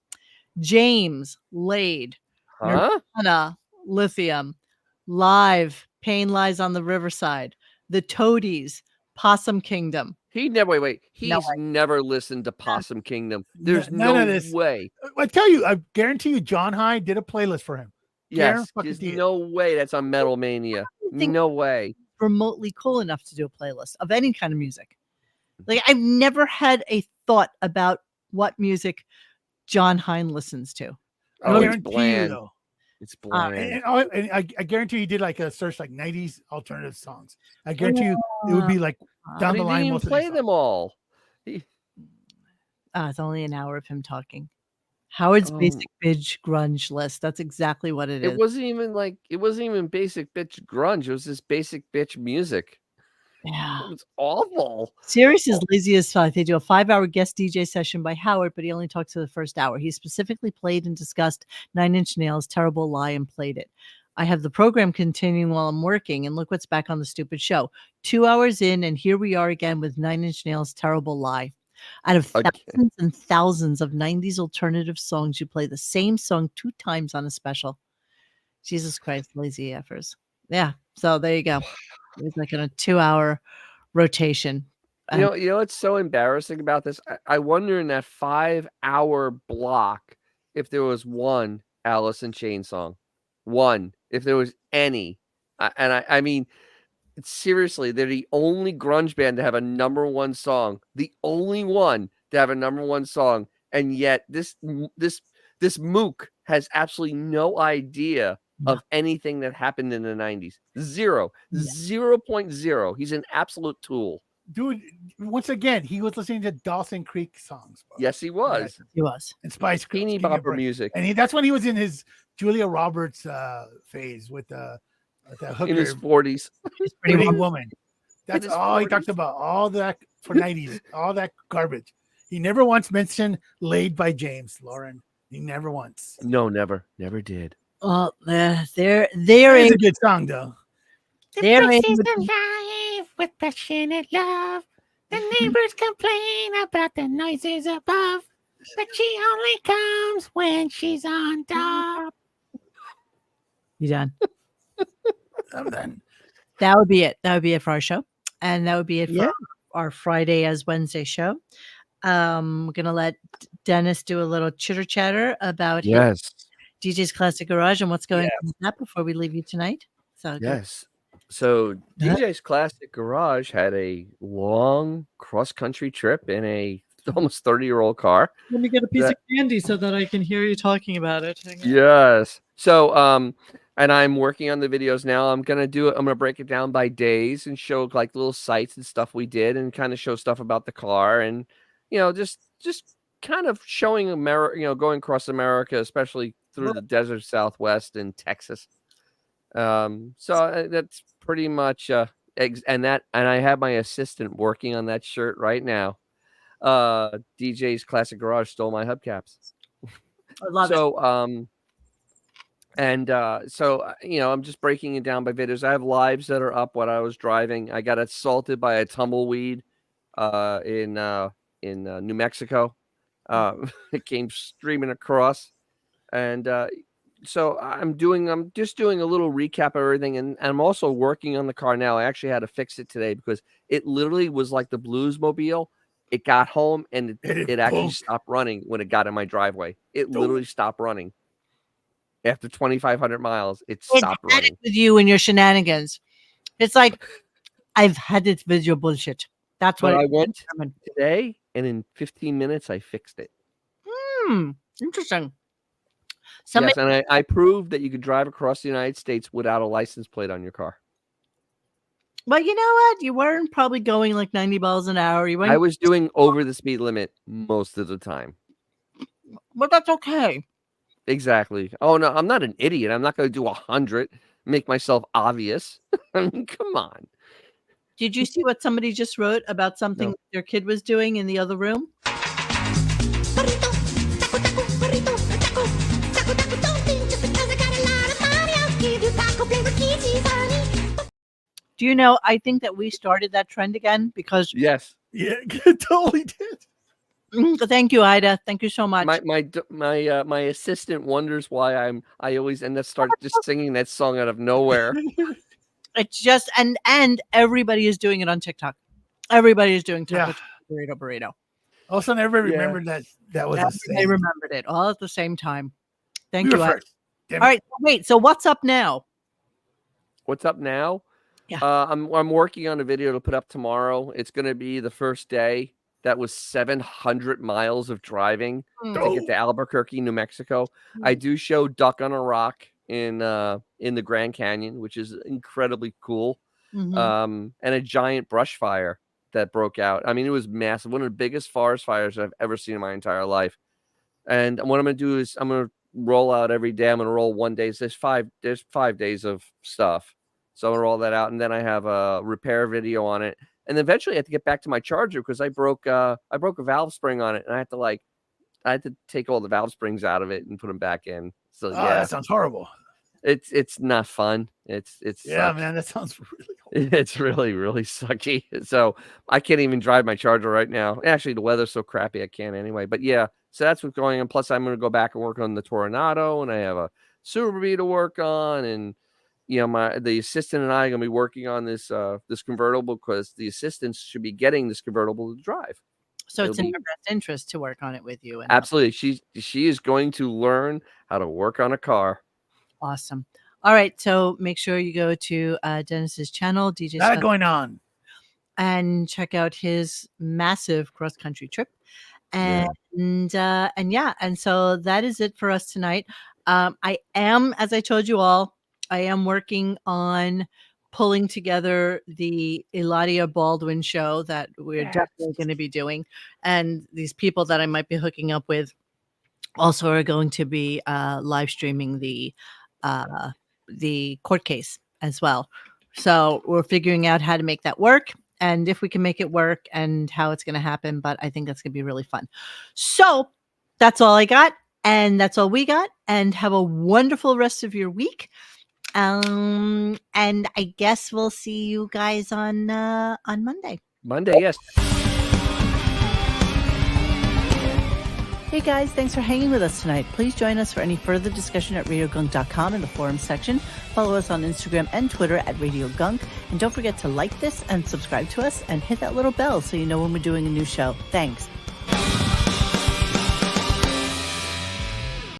James Laid. Huh? Nirvana, Lithium. Live, Pain Lies on the Riverside. The Toadies, Possum Kingdom. He never wait. He's No way. never listened to Possum Kingdom. There's None no of this. way. I tell you, I guarantee you, John Hyde did a playlist for him. Yes, Fucking there's did. no way that's on Metal Mania. think- No way. Remotely cool enough to do a playlist of any kind of music. Like, I've never had a thought about what music John Hine listens to. Oh, I it's guarantee you, bland. though. It's bland. And I guarantee you did like a search like 90s alternative songs. I guarantee you it would be like down But the he line. didn't even Most of play these them all. It's only an hour of him talking. Howard's Oh. basic bitch grunge list. That's exactly what it is. It wasn't even basic bitch grunge. It was just basic bitch music. Yeah. It was awful. Sirius is lazy as fuck. They do a 5-hour guest DJ session by Howard, but he only talks to the first hour. He specifically played and discussed 9 Inch Nails' Terrible Lie and played it. I have the program continuing while I'm working, and look what's back on the stupid show. 2 hours in, and here we are again with 9 Inch Nails' Terrible Lie. Out of thousands and thousands of 90s alternative songs, you play the same song 2 times on a special. Jesus Christ, lazy effers. Yeah, so there you go. It's like in a 2-hour rotation. You know what's so embarrassing about this? I wonder in that 5-hour block if there was one Alice in Chains song. One. If there was any. I mean, seriously, they're the only grunge band to have a #1 song. The only one to have a #1 song. And yet this mook has absolutely no idea of anything that happened in the 90s. 0.0. He's an absolute tool. Dude, once again, he was listening to Dawson Creek songs. Bro. Yes, he was. He was. And Spice Girls. Teeny Give me a bopper break. music. And that's when he was in his Julia Roberts phase with the hooker. In his 40s. Pretty woman. That's his all he 40s. talked about. All that for 90s. All that garbage. He never once mentioned Laid by James, Lauren. He never once. No, never did. Well, they're It's a good song, though. They're alive with passionate love. The neighbors complain about the noises above, but she only comes when she's on top. You done? I'm done. That would be it. That would be it for our show. And that would be it for our Friday as Wednesday show. We're going to let Dennis do a little chitter chatter about his DJ's Classic Garage and what's going on with that before we leave you tonight. So Yes. So DJ's Classic Garage had a long cross-country trip in a almost 30-year-old car. Let me get a piece of candy so that I can hear you talking about it. Yes. So and I'm working on the videos now. I'm gonna break it down by days and show like little sites and stuff we did and kind of show stuff about the car and just kind of showing America, going across America, especially through the desert Southwest and Texas. So that's pretty much and I have my assistant working on that shirt right now. DJ's Classic Garage stole my hubcaps. I love it. So I'm just breaking it down by videos. I have lives that are up when I was driving. I got assaulted by a tumbleweed in New Mexico. It came streaming across, and so I'm just doing a little recap of everything, and I'm also working on the car now. I actually had to fix it today because it literally was like the Bluesmobile. It got home and it actually stopped running when it got in my driveway. It literally stopped running. After 2,500 miles, it stopped running. With you and your shenanigans. It's like, I've had it with your bullshit. That's what I went today, and in 15 minutes, I fixed it. Interesting. Yes, and I proved that you could drive across the United States without a license plate on your car. Well, you know what? You weren't probably going like 90 miles an hour. You weren't. I was doing over the speed limit most of the time. But that's okay. Exactly. Oh, no, I'm not an idiot. I'm not going to do 100, make myself obvious. I mean, come on. Did you see what somebody just wrote about something their kid was doing in the other room? Do you know, I think that we started that trend again because... Yes. Yeah, totally did. Thank you, Ida. Thank you so much. My assistant wonders why I always end up just singing that song out of nowhere. It's just, and everybody is doing it on TikTok. Everybody is doing taco burrito. All of a sudden, everybody remembered that was a They thing. remembered it all at the same time. Thank We you. were Ida. first. Damn All it. right, wait. So what's up now? What's up now? Yeah. I'm working on a video to put up tomorrow. It's going to be the first day. That was 700 miles of driving to get to Albuquerque, New Mexico. I do show Duck on a Rock in the Grand Canyon, which is incredibly cool. And a giant brush fire that broke out. I mean, it was massive. One of the biggest forest fires I've ever seen in my entire life. And what I'm going to do is I'm going to roll out every day. I'm going to roll one day. So there's 5 days of stuff. So I'm going to roll that out. And then I have a repair video on it. And eventually I have to get back to my charger because I broke a valve spring on it. And I had to take all the valve springs out of it and put them back in. So that sounds horrible. It's not fun. It's sucks. Man, that sounds really horrible. It's really, really sucky. So I can't even drive my charger right now. Actually, the weather's so crappy I can't anyway. But yeah, so that's what's going on. Plus, I'm going to go back and work on the Toronado, and I have a Super Bee to work on, and the assistant and I are going to be working on this convertible because the assistants should be getting this convertible to drive. So it's in your best interest to work on it with you. And absolutely, she is going to learn how to work on a car. Awesome. All right, so make sure you go to Dennis's channel, DJ. Got it going on, and check out his massive cross country trip. And so that is it for us tonight. I am, as I told you all, I am working on pulling together the Eladia Baldwin show that we're definitely going to be doing. And these people that I might be hooking up with also are going to be live streaming the court case as well. So we're figuring out how to make that work and if we can make it work and how it's going to happen. But I think that's going to be really fun. So that's all I got. And that's all we got. And have a wonderful rest of your week. And I guess we'll see you guys on Monday. Monday, yes. Hey guys, thanks for hanging with us tonight. Please join us for any further discussion at RadioGunk.com in the forum section. Follow us on Instagram and Twitter at RadioGunk. And don't forget to like this and subscribe to us and hit that little bell so you know when we're doing a new show. Thanks.